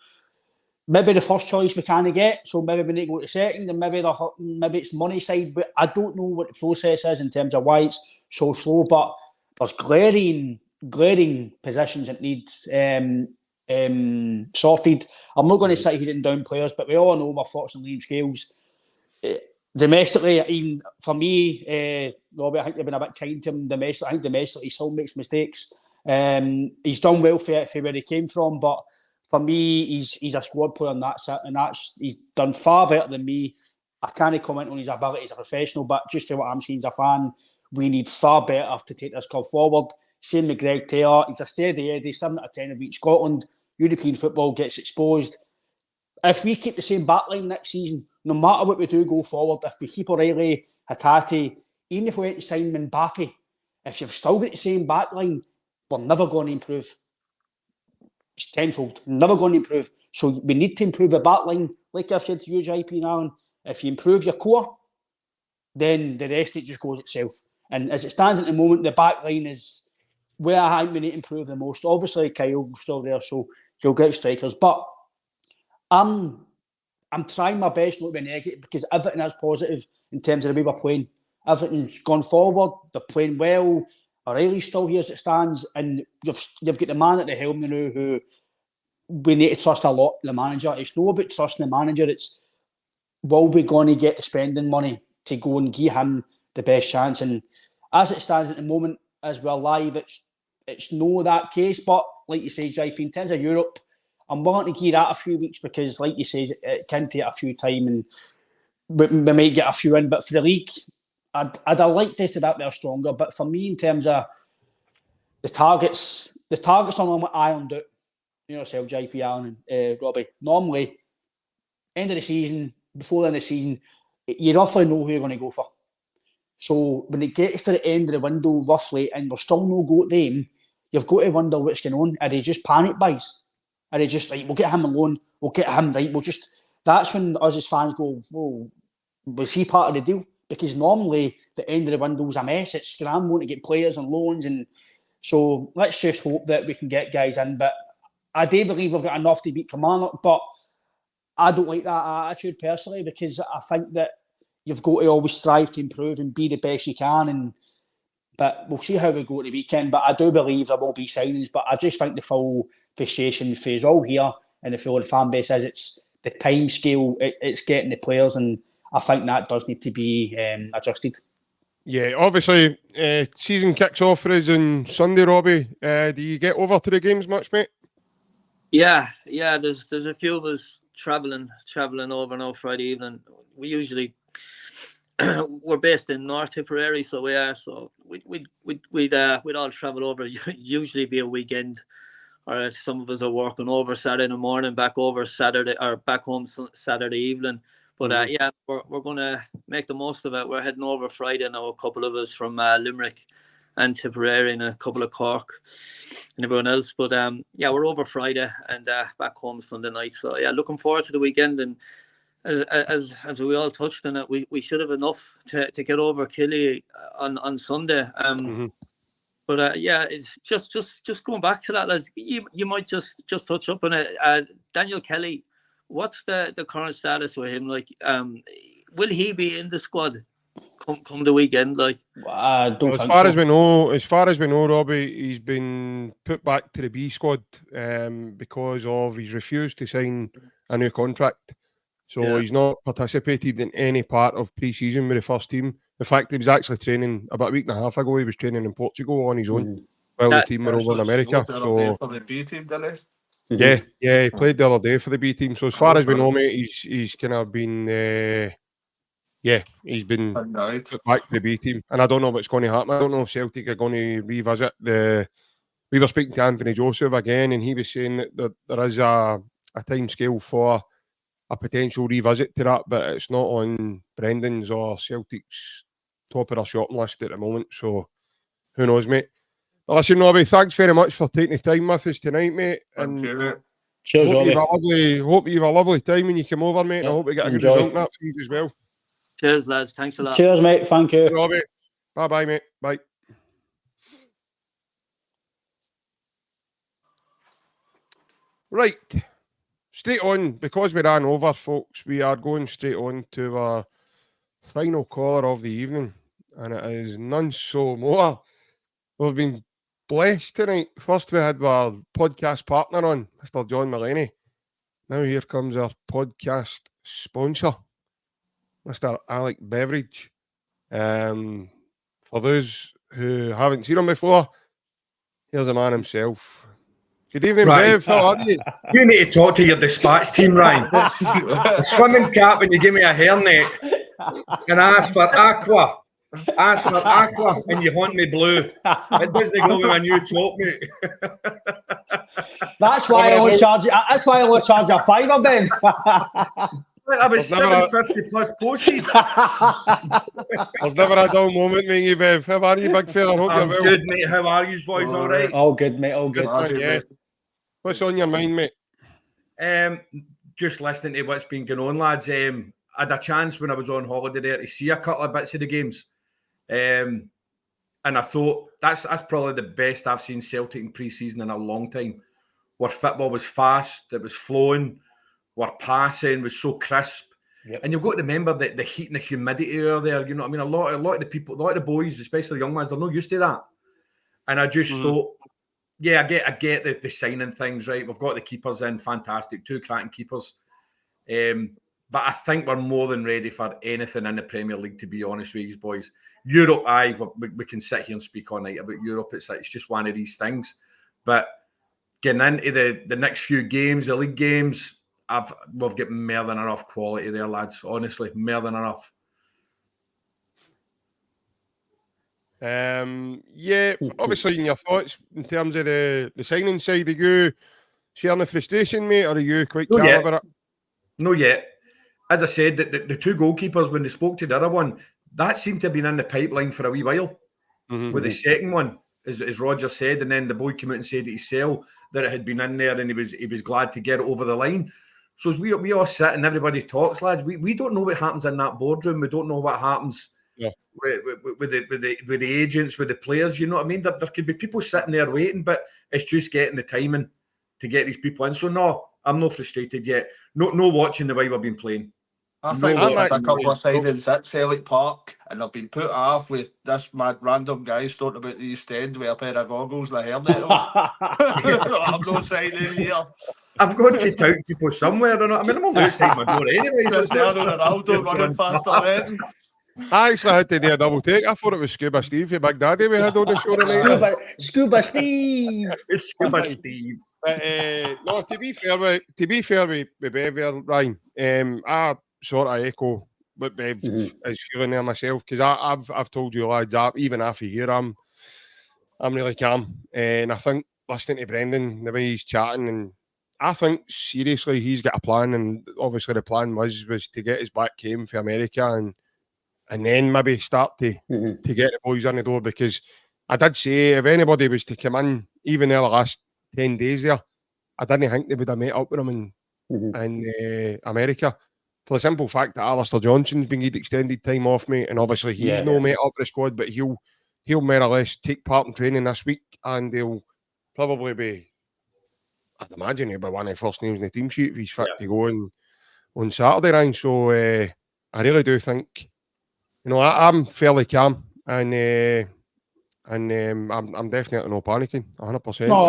Maybe the first choice we can't get, so maybe we need to go to second, and maybe it's money side, but I don't know what the process is in terms of why it's so slow. But there's glaring positions that need sorted. I'm not going to sit here and down players, but we all know my thoughts on Liam Scales. Domestically, even for me, Robbie, I think they've been a bit kind to him. I think domestically he still makes mistakes. He's done well for where he came from, but for me, he's a squad player, and he's done far better than me. I can't comment on his ability as a professional, but just for what I'm seeing as a fan, we need far better to take this club forward. Same with Greg Taylor. He's a steady Eddie, 7 out of 10 of each. Scotland, European football gets exposed. If we keep the same backline next season, no matter what we do go forward, if we keep O'Reilly, Hatate, even if we went to sign Mbappe, if you've still got the same backline, we're never going to improve. It's tenfold. Never going to improve. So we need to improve the back line. Like I've said to you, JP and Alan, if you improve your core, then the rest, it just goes itself. And as it stands at the moment, the back line is where I think we need to improve the most. Obviously, Kyle's still there, so you'll get strikers. But I'm trying my best not to be negative, because everything is positive in terms of the way we're playing. Everything's gone forward. They're playing well. O'Reilly's still here as it stands, and you've got the man at the helm now who we need to trust a lot, the manager. It's not about trusting the manager, it's will we going to get the spending money to go and give him the best chance? And as it stands at the moment, as we're live, it's no that case. But like you say, JP, in terms of Europe, I'm willing to give that a few weeks, because like you say, it can take a few time and we might get a few in. But for the league, I'd have liked us to be a bit stronger. But for me, in terms of the targets are what I ironed out. You know yourself, JP, Allen and Robbie. Normally, end of the season, before the end of the season, you roughly know who you're going to go for. So when it gets to the end of the window, roughly, and we're still no go at them, you've got to wonder what's going on. Are they just panic buys? Are they just like, we'll get him alone, we'll get him right, that's when us as fans go, whoa, was he part of the deal? Because normally the end of the window's a mess. It's scrambling to get players and loans, and so let's just hope that we can get guys in. But I do believe we've got enough to beat Kilmarnock, but I don't like that attitude personally, because I think that you've got to always strive to improve and be the best you can. But we'll see how we go to the weekend. But I do believe there will be signings. But I just think the full frustration phase all here, and the full fan base is it's the time scale. It's getting the players, and I think that does need to be adjusted. Yeah, obviously, season kicks off for us on Sunday, Robbie. Do you get over to the games much, mate? Yeah. There's a few of us traveling over now Friday evening. We usually we're based in North Tipperary, so we are. So we'd all travel over. Usually be a weekend, or some of us are working over Saturday morning, back over Saturday, or back home Saturday evening. But yeah, we're going to make the most of it. We're heading over Friday now, a couple of us from Limerick and Tipperary, and a couple of Cork and everyone else. But yeah, we're over Friday and back home Sunday night. So yeah, looking forward to the weekend. And as we all touched on it, we should have enough to get over Killy on Sunday. But yeah, it's just going back to that, lads. You might just touch up on it. Daniel Kelly, what's the current status with him? Like, will he be in the squad come the weekend? Like, as far as we know, Robbie, he's been put back to the B squad because of he's refused to sign a new contract. So he's not participated in any part of pre-season with the first team. In fact, he was actually training about a week and a half ago. He was training in Portugal on his own while the team were over in America. So for the B team, didn't he? Yeah, he played the other day for the B team. So as far as we know, mate, he's kind of been he's been put back to the B team, and I don't know what's going to happen. I don't know if Celtic are going to revisit the. We were speaking to Anthony Joseph again, and he was saying that there is a time scale for a potential revisit to that, but it's not on Brendan's or Celtic's top of their shopping list at the moment. So who knows, mate? Well, listen, Robbie, thanks very much for taking the time with us tonight, mate. Thank you, mate. Cheers, Robbie. Hope you have a lovely time when you come over, mate. And I hope we get a good result in that feed as well. Cheers, lads. Thanks a lot. Cheers, mate. Thank you. Robbie. Bye-bye, mate. Bye. Right. Straight on, because we ran over, folks, we are going straight on to our final caller of the evening, and it is none so more. We've been blessed tonight. First, we had our podcast partner on, Mr. John Mullaney. Now, here comes our podcast sponsor, Mr. Alec Beveridge. For those who haven't seen him before, here's the man himself. Good evening, Right. Bev. How are you? You need to talk to your dispatch team, Ryan. The swimming cap and you give me a hairnet and ask for aqua. Ask for aqua and you haunt me blue. It doesn't go with my new top, mate. That's why I only charge you. That's why I only charge you a £5, Ben. I was 750 plus postage. There's never a dull moment, with you, Bev. How are you, big fella? Hope I'm you're well. good, mate. How are you boys? All right? All good, mate. All good. Good, man, yeah. What's on your mind, mate? Just listening to what's been going on, lads. I had a chance when I was on holiday there to see a couple of bits of the games. And I thought that's probably the best I've seen Celtic in pre-season in a long time. Where football was fast, it was flowing, where passing was so crisp. Yep. And you've got to remember that the heat and the humidity are there. You know what I mean? A lot of the people, a lot of the boys, especially the young ones, they're not used to that. And I just thought, yeah, I get the signing things, right? We've got the keepers in, fantastic, 2 cracking keepers. But I think we're more than ready for anything in the Premier League, to be honest with you boys. Europe, we can sit here and speak all night about Europe. It's just one of these things. But getting into the next few games, the league games, we've got more than enough quality there, lads. Honestly, more than enough. Yeah, obviously, in your thoughts in terms of the signing side, are you sharing the frustration, mate, or are you quite calm about it? No, yet. As I said, the 2 goalkeepers, when they spoke to the other one, that seemed to have been in the pipeline for a wee while. With the second one, as Roger said, and then the boy came out and said at his cell that it had been in there and he was glad to get it over the line. So as we all sit and everybody talks, lads, we don't know what happens in that boardroom. We don't know what happens with the agents, with the players. You know what I mean? There could be people sitting there waiting, but it's just getting the timing to get these people in. So no, I'm not frustrated yet. No watching the way we've been playing. I think we've had a couple of signings at Celtic Park and they've been put off with this mad random guys talking about the East End with a pair of goggles and a hairnet on. I'm not signing here. I've got to tout people somewhere. I mean, I'm only outside my door anyway. Cristiano Ronaldo running faster than. I actually had to do a double take. I thought it was Scuba Steve, your big daddy we had on the show tonight. Scuba Steve. Scuba Steve. But, no, to be fair with Bev here, Ryan, I sort of echo what Bev is feeling there myself, because I've told you, lads, even after here, I'm really calm, and I think listening to Brendan, the way he's chatting, and I think seriously he's got a plan, and obviously the plan was to get his back came for America, and then maybe start to get the boys in the door, because I did say if anybody was to come in, even in the last 10 days there, I didn't think they would have met up with him in America. For the simple fact that Alistair Johnson's been given extended time off, mate, and obviously he's no met up with the squad, but he'll more or less take part in training this week, and he'll probably be, I'd imagine he'll be one of the first names in the team sheet if he's fit to go on Saturday, Ryan. So I really do think, I'm fairly calm, and I'm definitely no panicking, 100%. No,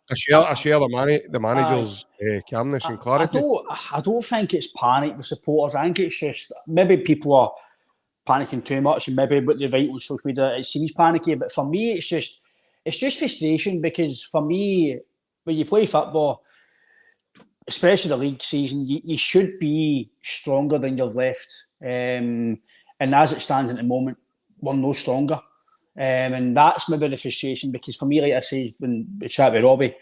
I share the manager's calmness and clarity. I don't think it's panic with supporters. I think it's just maybe people are panicking too much, and maybe what they write on social media, it seems panicky. But for me, it's just frustration, because for me, when you play football, especially the league season, you should be stronger than you've left. And as it stands at the moment, we're no stronger. And that's maybe the frustration, because for me, like I say, when we chat with Robbie,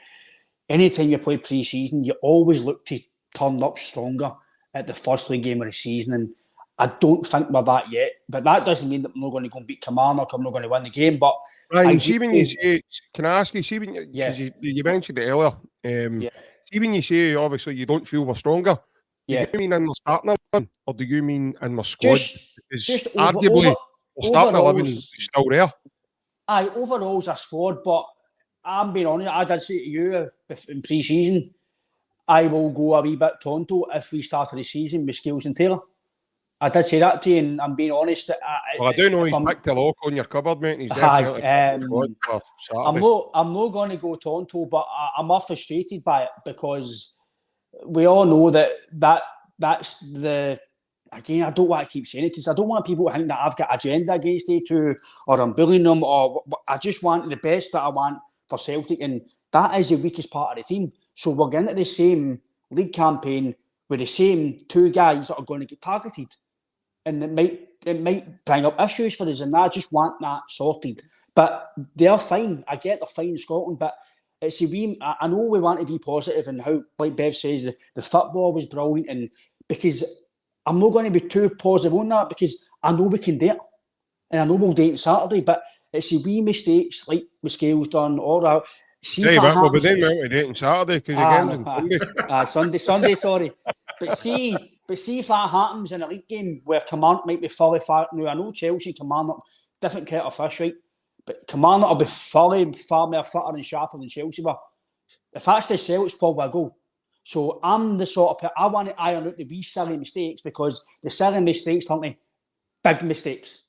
anytime you play pre-season, you always look to turn up stronger at the first league game of the season, and I don't think we're that yet. But that doesn't mean that we're not going to go and beat Kilmarnock, or we're not going to win the game. But Ryan, see when you say, can I ask you, see when you mentioned it earlier, see when you say obviously you don't feel we're stronger, do you mean in the starting 11, or do you mean in the squad? Just arguably, the starting 11 is still there. Aye, overall's a squad, but I'm being honest, I did say to you in pre-season, I will go a wee bit tonto if we started the season with Scales and Taylor. I did say that to you, and I'm being honest. Well, I do know he's picked a lock on your cupboard, mate, and he's definitely for Saturday. I'm not going to go tonto, but I'm more frustrated by it because we all know that's the. Again, I don't want to keep saying it because I don't want people to think that I've got agenda against A2 or I'm bullying them, or I just want the best that I want for Celtic, and that is the weakest part of the team. So we're getting into the same league campaign with the same two guys that are going to get targeted, and it might bring up issues for us, and I just want that sorted. But they're fine. I get they're fine in Scotland, but it's I know we want to be positive, and how, like Bev says, the football was brilliant, and because I'm not going to be too positive on that because I know we can do it, and I know we'll do it on Saturday. But it's the wee mistakes like with Scales done, all that. We'll be doing it on Saturday because again on Sunday. Sorry, but see if that happens in a league game where Command might be fully far. Now I know Chelsea Commander different kettle of fish, right? But Commander will be far more fitter and sharper than Chelsea were. If that's the Celtics, probably a goal. So I'm the sort of I want to iron out the wee silly mistakes because the silly mistakes aren't the big mistakes.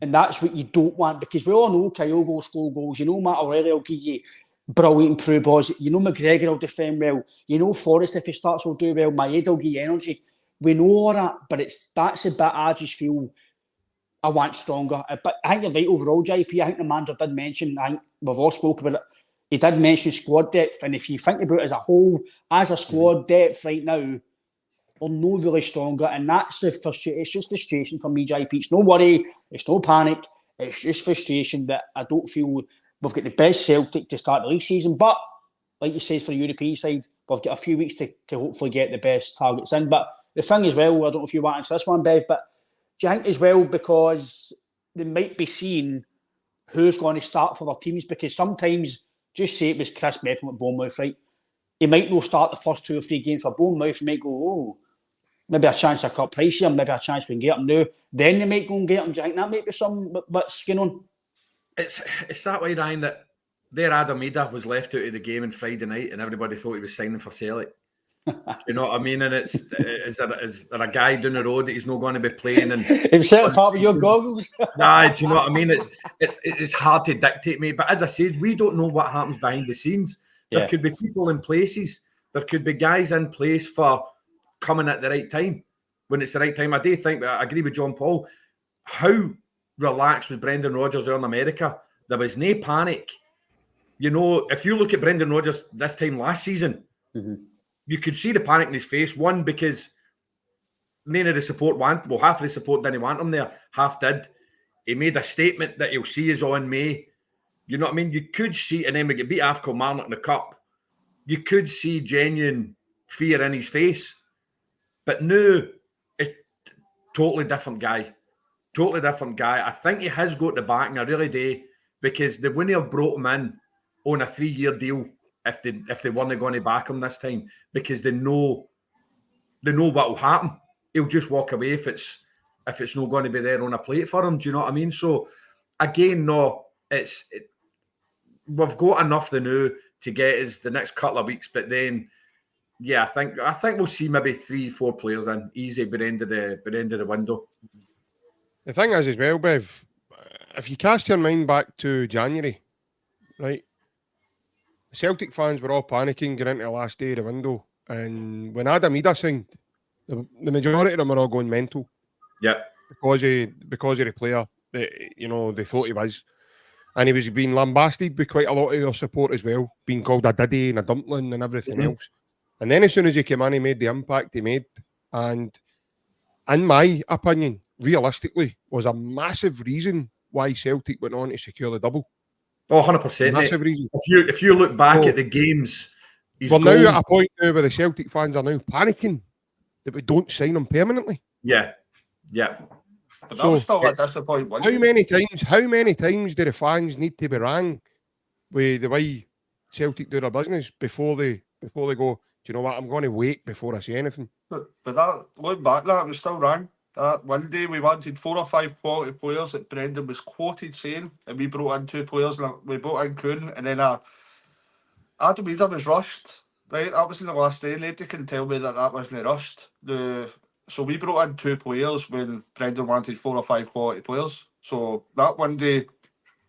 And that's what you don't want because we all know Kyogo will score goals. You know Matt O'Reilly will give you brilliant through balls. You know McGregor will defend well. You know Forrest, if he starts, will do well. Maeda will give you energy. We know all that, but that's the bit I just feel I want stronger. But I think you're right overall, JP. I think the manager did mention, I think we've all spoke about it, he did mention squad depth, and if you think about it as a whole, as a squad depth right now, we're not really stronger, and that's the frustration. It's just frustration for me, JP. It's no worry, it's no panic, it's just frustration that I don't feel we've got the best Celtic to start the league season, but like you say, for the European side, we've got a few weeks to hopefully get the best targets in. But the thing as well, I don't know if you want to answer this one, Bev, but do you think as well, because they might be seeing who's going to start for their teams, because sometimes, just say it was Chris Mepham at Bournemouth, right? He might not start the first 2 or 3 games for Bournemouth. He might go, oh, maybe a chance of cut price here, maybe a chance we can get him now. Then they might go and get him. Do you think that might be some what's going on? It's that way, Ryan, that their Adamida was left out of the game on Friday night and everybody thought he was signing for Celtic. You know what I mean? And is there a guy down the road that he's not going to be playing? And it's set apart with your goggles. Nah, do you know what I mean? It's hard to dictate, mate. But as I said, we don't know what happens behind the scenes. There could be people in places. There could be guys in place for coming at the right time when it's the right time. I do think, I agree with John Paul. How relaxed was Brendan Rodgers there in America? There was no panic. You know, if you look at Brendan Rodgers this time last season, you could see the panic in his face. One, because none of the support half of the support didn't want him there. Half did. He made a statement that he'll see us on May. You know what I mean? You could see, and then we get beat off Kilmarnock in the Cup. You could see genuine fear in his face. But now, it's totally different guy. Totally different guy. I think he has got the backing, I really do, because they wouldn't have brought him in on a 3-year deal if they weren't going to back him this time, because they know what will happen. He'll just walk away if it's not going to be there on a plate for him. Do you know what I mean? So again, no, we've got enough the now to get us the next couple of weeks, but then I think we'll see maybe 3-4 players in easy by the end of the window. The thing is as well, Bev, if you cast your mind back to January, right? The Celtic fans were all panicking getting into the last day of the window, and when Adamida signed, the majority of them were all going mental. Yeah, because of the player, they thought he was, and he was being lambasted by quite a lot of their support as well, being called a diddy and a dumpling and everything else. And then as soon as he came in, he made the impact he made, and in my opinion, realistically, was a massive reason why Celtic went on to secure the double. Oh, 100%. Massive reason. If you look back at the games, we're now at a point now where the Celtic fans are now panicking that we don't sign him permanently. Yeah. But that was still a disappointment. How many times do the fans need to be rang with the way Celtic do their business before they go, do you know what, I'm going to wait before I say anything? But that, looking back, that was still rang. One day we wanted 4 or 5 quality players that Brendan was quoted saying, and we brought in 2 players. We brought in Kuhn, and then Adamida was rushed. right? That was in the last day. Nobody can tell me that wasn't rushed. So we brought in 2 players when Brendan wanted 4 or 5 quality players. So that one day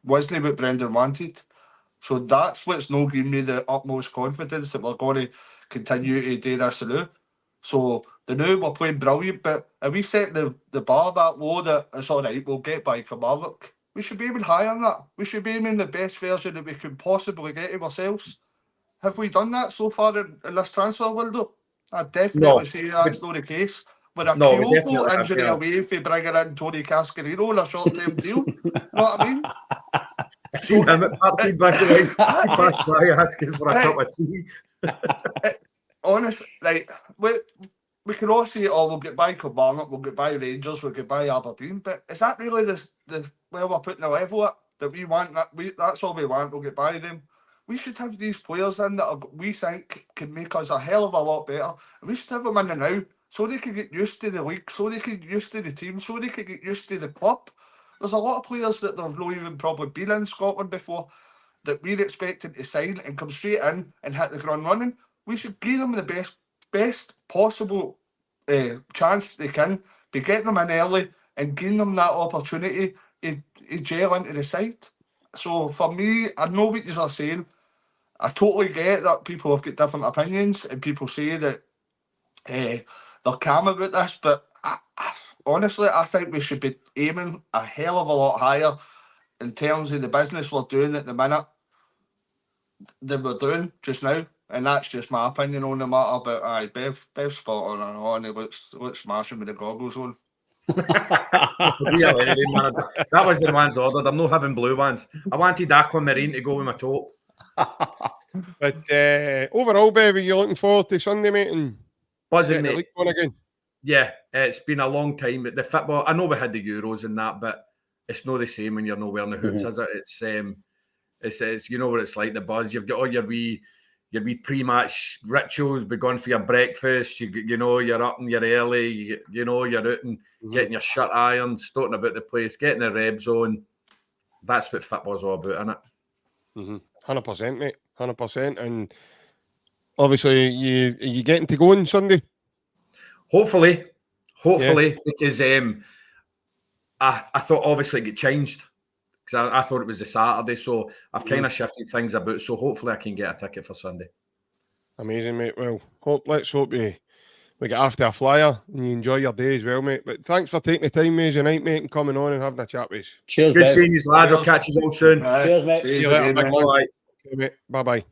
wasn't what Brendan wanted. So that's what's not giving me the utmost confidence that we're going to continue to do this through. So the new we're playing brilliant, but if we set the bar that low that it's all right, we'll get by Kilmarnock, we should be aiming higher than that. We should be aiming the best version that we could possibly get of ourselves. Have we done that so far in this transfer window? I definitely say that's not the case. With a No, we Kyogo definitely have, injury yeah. away for bringing in Tony Cascarino on a short-term deal. Know what I mean? I seen him at Parkhead back in the way. He passed by asking for a cup of tea. Honest, like, we can all say, oh, we'll get by Kilmarnock, we'll get by Rangers, we'll get by Aberdeen, but is that really the where we're putting the level at? That we want, that's all we want, we'll get by them. We should have these players in that we think can make us a hell of a lot better. And we should have them in the now, so they can get used to the league, so they can get used to the team, so they can get used to the club. There's a lot of players that they've not even probably been in Scotland before that we're expecting to sign and come straight in and hit the ground running. We should give them the best possible chance they can, be getting them in early and giving them that opportunity to gel into the side. So for me, I know what you are saying. I totally get that people have got different opinions and people say that they're calm about this, but honestly, I think we should be aiming a hell of a lot higher in terms of the business we're doing at the minute than we're doing just now. And that's just my opinion on the matter. But aye, Bev's spot on, and looks smashing with the goggles on. Really, man, that was the ones ordered. I'm not having blue ones. I wanted aquamarine to go with my top. But overall, Bev, are you looking forward to Sunday, mate, and Buzzing, getting the mate. league on again? Yeah, it's been a long time. The football, I know we had the Euros and that, but it's not the same when you're not wearing the hoops, is it? It's you know what it's like, the buzz. You've got all your wee pre-match rituals, be going for your breakfast. You know, you're up and you're early. You know, you're out and getting your shirt ironed, starting about the place, getting the rebs on. That's what football's all about, isn't it? 100%, mate. 100%. And obviously, you getting to go on Sunday? Hopefully, because I thought obviously it get changed because I thought it was a Saturday, so I've kind of shifted things about. So hopefully I can get a ticket for Sunday. Amazing, mate. Well, let's hope we get after a flyer and you enjoy your day as well, mate. But thanks for taking the time, mate, tonight, mate, and coming on and having a chat with us. Cheers, Good Bev. seeing you, lads. I'll catch you all soon. Cheers, mate. See you later, again, big mate. man. Bye. Okay, mate. Bye-bye.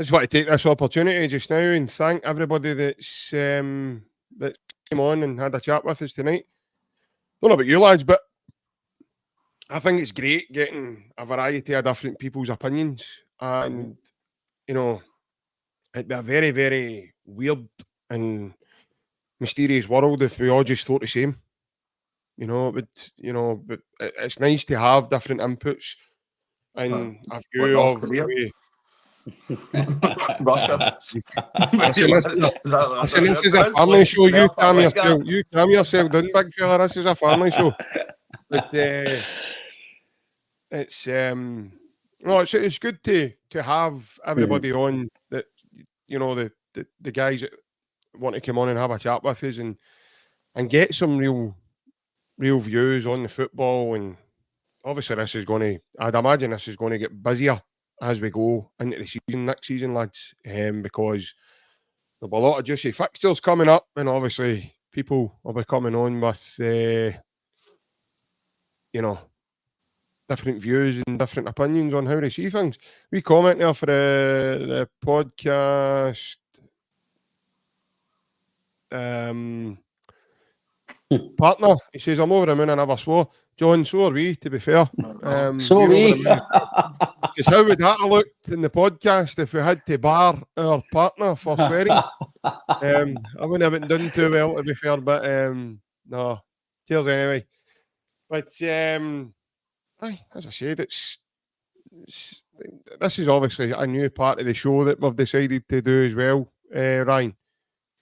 I just want to take this opportunity just now and thank everybody that's came on and had a chat with us tonight. Don't know about you lads, but I think it's great getting a variety of different people's opinions. And, you know, it'd be a very, very weird and mysterious world if we all just thought the same. You know, but it's nice to have different inputs and a view North of Korea? the way. Russia. Listen, this is a family show. You calm yourself. You calm yourself down, big fella. This is a family show. But it's it's good to have everybody on that. You know, the guys that want to come on and have a chat with us and get some real views on the football. And obviously, I'd imagine this is going to get busier as we go into the season next season, lads, because there'll be a lot of juicy fixtures coming up, and obviously people will be coming on with different views and different opinions on how they see things. We comment there for the podcast partner. He says, I'm over the moon and never swore. John, so are we, to be fair. So are we. Because how would that have looked in the podcast if we had to bar our partner for swearing? I wouldn't have been done too well, to be fair, but no. Cheers anyway. But as I said, this is obviously a new part of the show that we've decided to do as well, Ryan.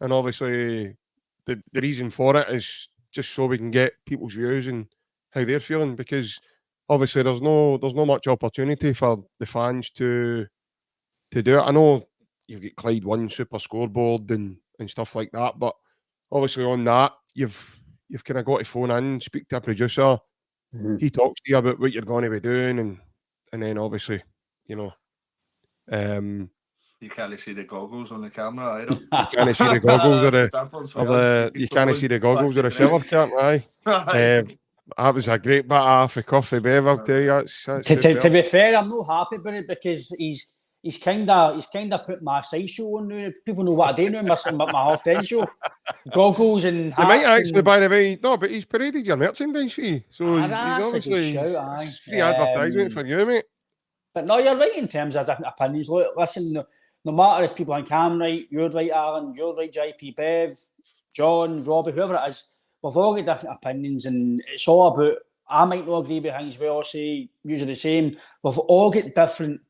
And obviously the reason for it is just so we can get people's views and how they're feeling, because obviously there's no much opportunity for the fans to do it. I know you've got Clyde One Super Scoreboard and stuff like that. But obviously on that, you've kind of got to phone in, speak to a producer. Mhm. He talks to you about what you're going to be doing, and then obviously, You can't see the goggles on the camera either. you can't see the goggles or you can't see the goggles or the shower cap. Aye. That was a great bit of coffee, Bev. I'll tell you, that's To be fair, I'm not happy about it because he's kind of put my side show on now. People know what I do now. My half-10 show, goggles and hats. You might actually, by the way, no, but he's paraded your merchandise fee, so he's obviously it's free advertisement for you, mate. But no, you're right in terms of different opinions. Look, listen, no matter if people think I'm right, you're right, Alan, you're right, JP, Bev, John, Robbie, whoever it is, we've all got different opinions, and it's all about. I might not agree with things we all say, usually the same. We've all got different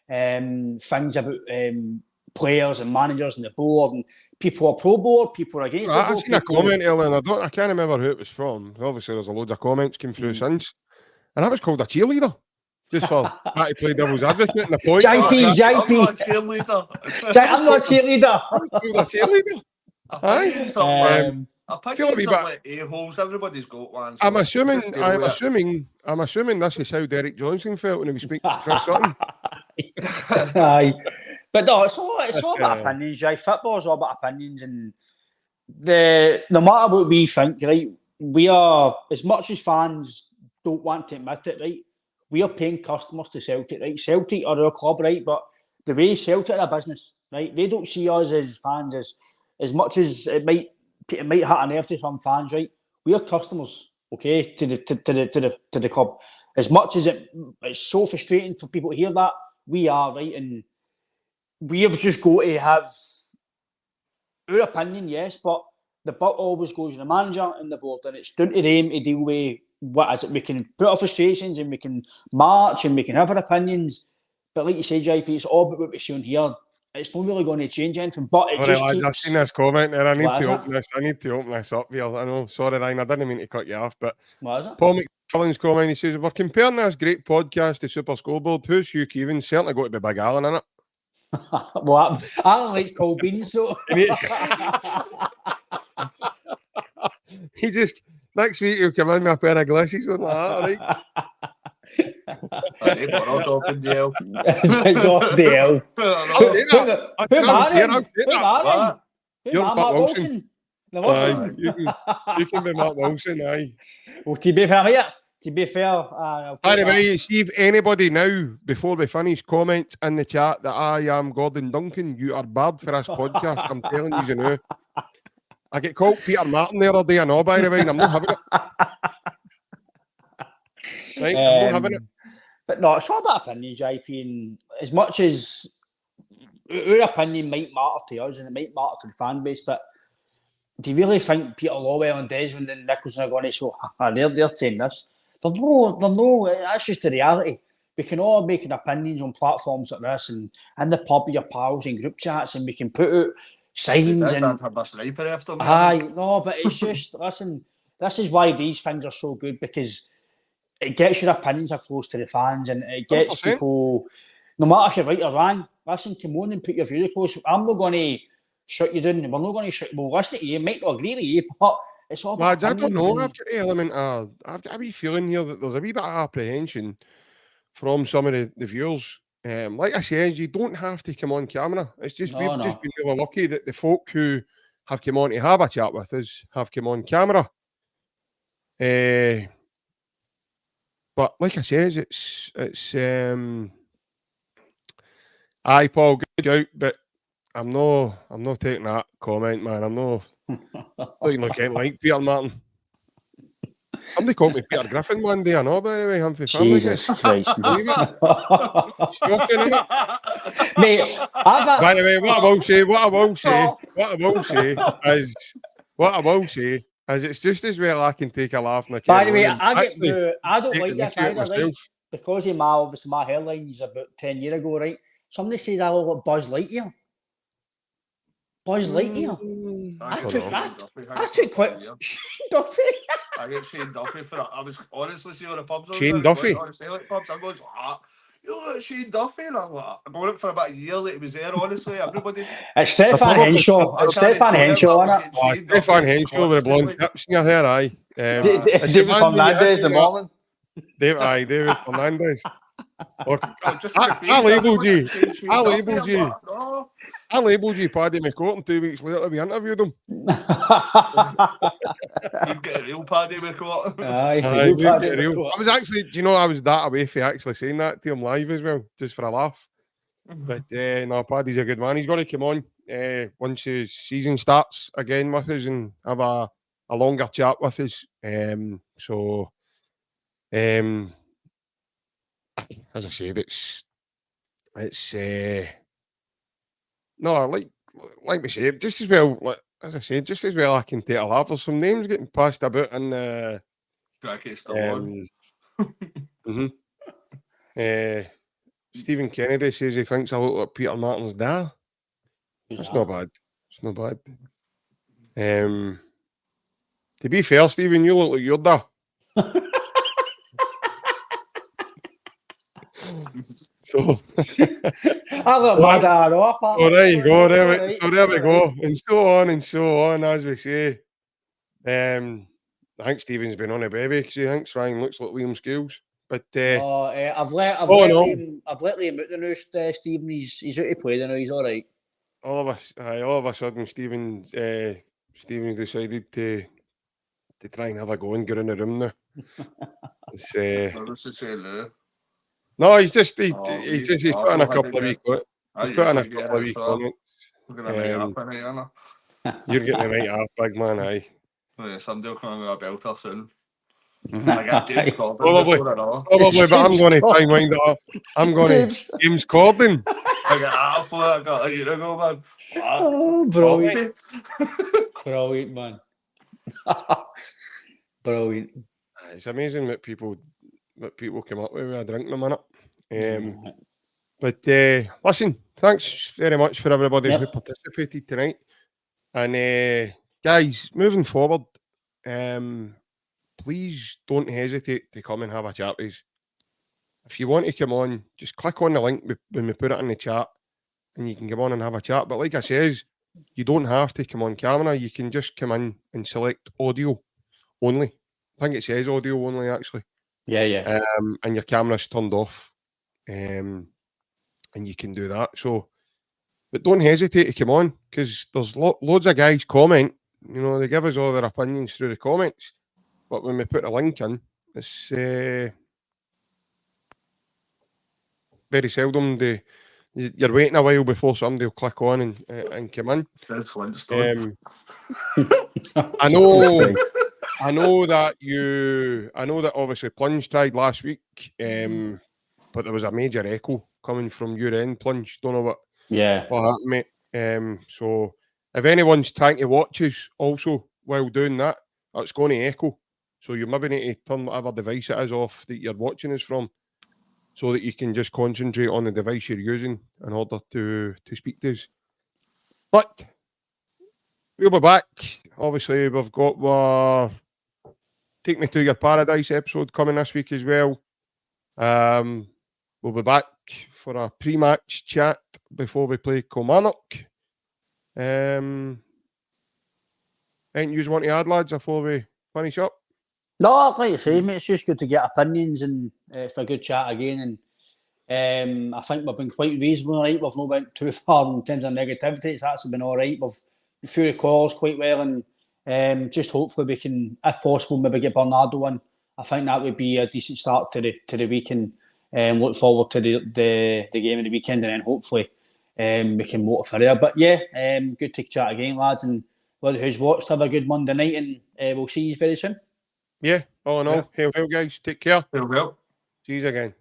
things about players and managers and the board, and people are pro board, people are against the board. I've seen a comment earlier, and I can't remember who it was from. Obviously, there's a load of comments came through since, and I was called a cheerleader. Just for trying to play devil's advocate in the point. JP. I'm not a cheerleader. I'm not a cheerleader. I was called a cheerleader. Aye. Opinions are like a-holes. Everybody's got one. So I'm assuming this is how Derek Johnson felt when he was speaking to Chris Sutton. Aye. But no, it's all about opinions, right? Football's all about opinions, and no matter what we think, right? We are, as much as fans don't want to admit it, right? We are paying customers to Celtic, right? Celtic are our club, right? But the way Celtic are a business, right? They don't see us as fans as much as it might hit a nerve to some fans, right? We are customers, okay, to the club. As much as it's so frustrating for people to hear that, we are, right? And we have just got to have our opinion, yes, but the buck always goes to the manager and the board, and it's down to them to deal with what is it. We can put our frustrations and we can march and we can have our opinions, but like you say, JP, it's all about what we're seeing here. It's not really going to change anything, but it just keeps... I've seen this comment there. I need to open this up here. I know, sorry, Ryan, I didn't mean to cut you off, but what is it? Paul McFarlane's comment, he says, if we're comparing this great podcast to Super Scoreboard, who's Hugh Keevan? Certainly got to be Big Alan, innit? Well, I don't like cold beans, so... He just... Next week, he'll come in with a pair of glasses on like that, right? Mark Wilson. You can be Mark Wilson, aye. Well, to be fair, by the way, see if anybody now, before we finish, comments in the chat that I am Gordon Duncan, you are bad for this podcast. I'm telling you now. I get called Peter Martin the other day, I know, by the way, and I'm not having it. Right, I'm not having it. But no, it's all about opinion, JP, and as much as our opinion might matter to us and it might matter to the fan base, but do you really think Peter Lawwell and Desmond and Nicholson are going to show, they're saying this? They're no, that's just the reality. We can all make opinions on platforms like this and in the pub with your pals and group chats, and we can put out signs and aye, no, but it's just listen. This is why these things are so good, because it gets your opinions close to the fans, and it gets 100%. People. No matter if you're right or wrong, listen, come on and put your views close. I'm not going to shut you down. We're not going to shut. We'll listen to you. Might not agree with you, but it's all. Lads, I don't know. I've got the element. I've got a wee feeling here that there's a wee bit of apprehension from some of the viewers. Like I said, you don't have to come on camera. It's just we've just been really lucky that the folk who have come on to have a chat with us have come on camera. But like I said, it's aye, Paul, good joke, but I'm not taking that comment, man. I'm not looking like Peter Martin. Somebody called me Peter Griffin one day, I know, by the way. I'm for family. Jesus Christ, Shocking, isn't it? Mate, by the way, what I will say is it's just as well I can take a laugh. By the way, I don't like this either, right? Because of my hairline's about 10 years ago, right? Somebody said I look like Buzz Lightyear. Buzz Lightyear. I took quite Shane Duffy. I get Shane Duffy for it. I was honestly seeing on the pubs. Shane Duffy. I was pubs. I was you look at Shane Duffy, and I'm like, I'm going up for about a year that he was there, honestly. Everybody. It's Stefan Henshaw. It's Stefan Henshaw, isn't it? Stefan Henshaw with the blonde tips in your hair, aye. David Fernandez, the morning. David Fernandez. Look, Just I labelled you. I labelled Duffy, you. I'm like, no. I labelled you Paddy McCourt, and 2 weeks later we interviewed him. You'd get a real Paddy McCourt. Aye, we'd get a real. I was actually, do you know, I was that away for actually saying that to him live as well, just for a laugh. But no, Paddy's a good man. He's got to come on once his season starts again with us and have a longer chat with us. As I said, it's no, like we said, just as well. As I said, just as well, I can take a laugh. There's some names getting passed about, and Stephen Kennedy says he thinks I look like Peter Martin's dad. That's not bad. It's not bad. To be fair, Stephen, you look like your dad. So, I look my dad off. So there you go. There we go. And so on, as we say. I think Stephen's been on a baby because he thinks Ryan looks like Liam Scales. But I've let Liam out the nest, Stephen. He's out to play now. He's all right. All of a sudden, Stephen's decided to try and have a go and get in the room now. No, he's put in a couple of weeks. He's put in a couple of weeks on it. You're getting a right half, big man, aye. Yeah, somebody will come with a belter soon. I get James Corden. Probably, but I'm going to try and wind it up. I'm going to James Corden. I got that for I got a year ago, man. Oh, brilliant. Brilliant, man. Brilliant. It's amazing what people come up with a drink in a minute. But listen, thanks very much for everybody who participated tonight. And guys, moving forward, please don't hesitate to come and have a chat with us. If you want to come on, just click on the link when we put it in the chat and you can come on and have a chat. But like I says, you don't have to come on camera. You can just come in and select audio only. I think it says audio only, actually. Yeah. And your camera's turned off. And you can do that. So, but don't hesitate to come on because there's loads of guys comment. You know, they give us all their opinions through the comments. But when we put a link in, it's very seldom you're waiting a while before somebody will click on and come in. I know that obviously Plunge tried last week, but there was a major echo coming from your end, Plunge. Don't know what happened, mate. So if anyone's trying to watch us also while doing that, it's going to echo. So you maybe need to turn whatever device it is off that you're watching us from, so that you can just concentrate on the device you're using in order to speak to us. But we'll be back. Obviously, we've got Take Me to Your Paradise episode coming this week as well. We'll be back for a pre-match chat before we play Kilmarnock. Anything you want to add, lads, before we finish up? No, like you say, mate, it's just good to get opinions and it's been a good chat again. And I think we've been quite reasonable, right? We've not went too far in terms of negativity. It's actually been all right. We've through the calls quite well, and just hopefully we can, if possible, maybe get Bernardo in. I think that would be a decent start to the weekend. Look forward to the game of the weekend, and then hopefully we can motor for there. But yeah, good to chat again, lads, and who's watched, have a good Monday night, and we'll see you very soon. Yeah, all in all, hail, guys. Take care. Hail. See you again.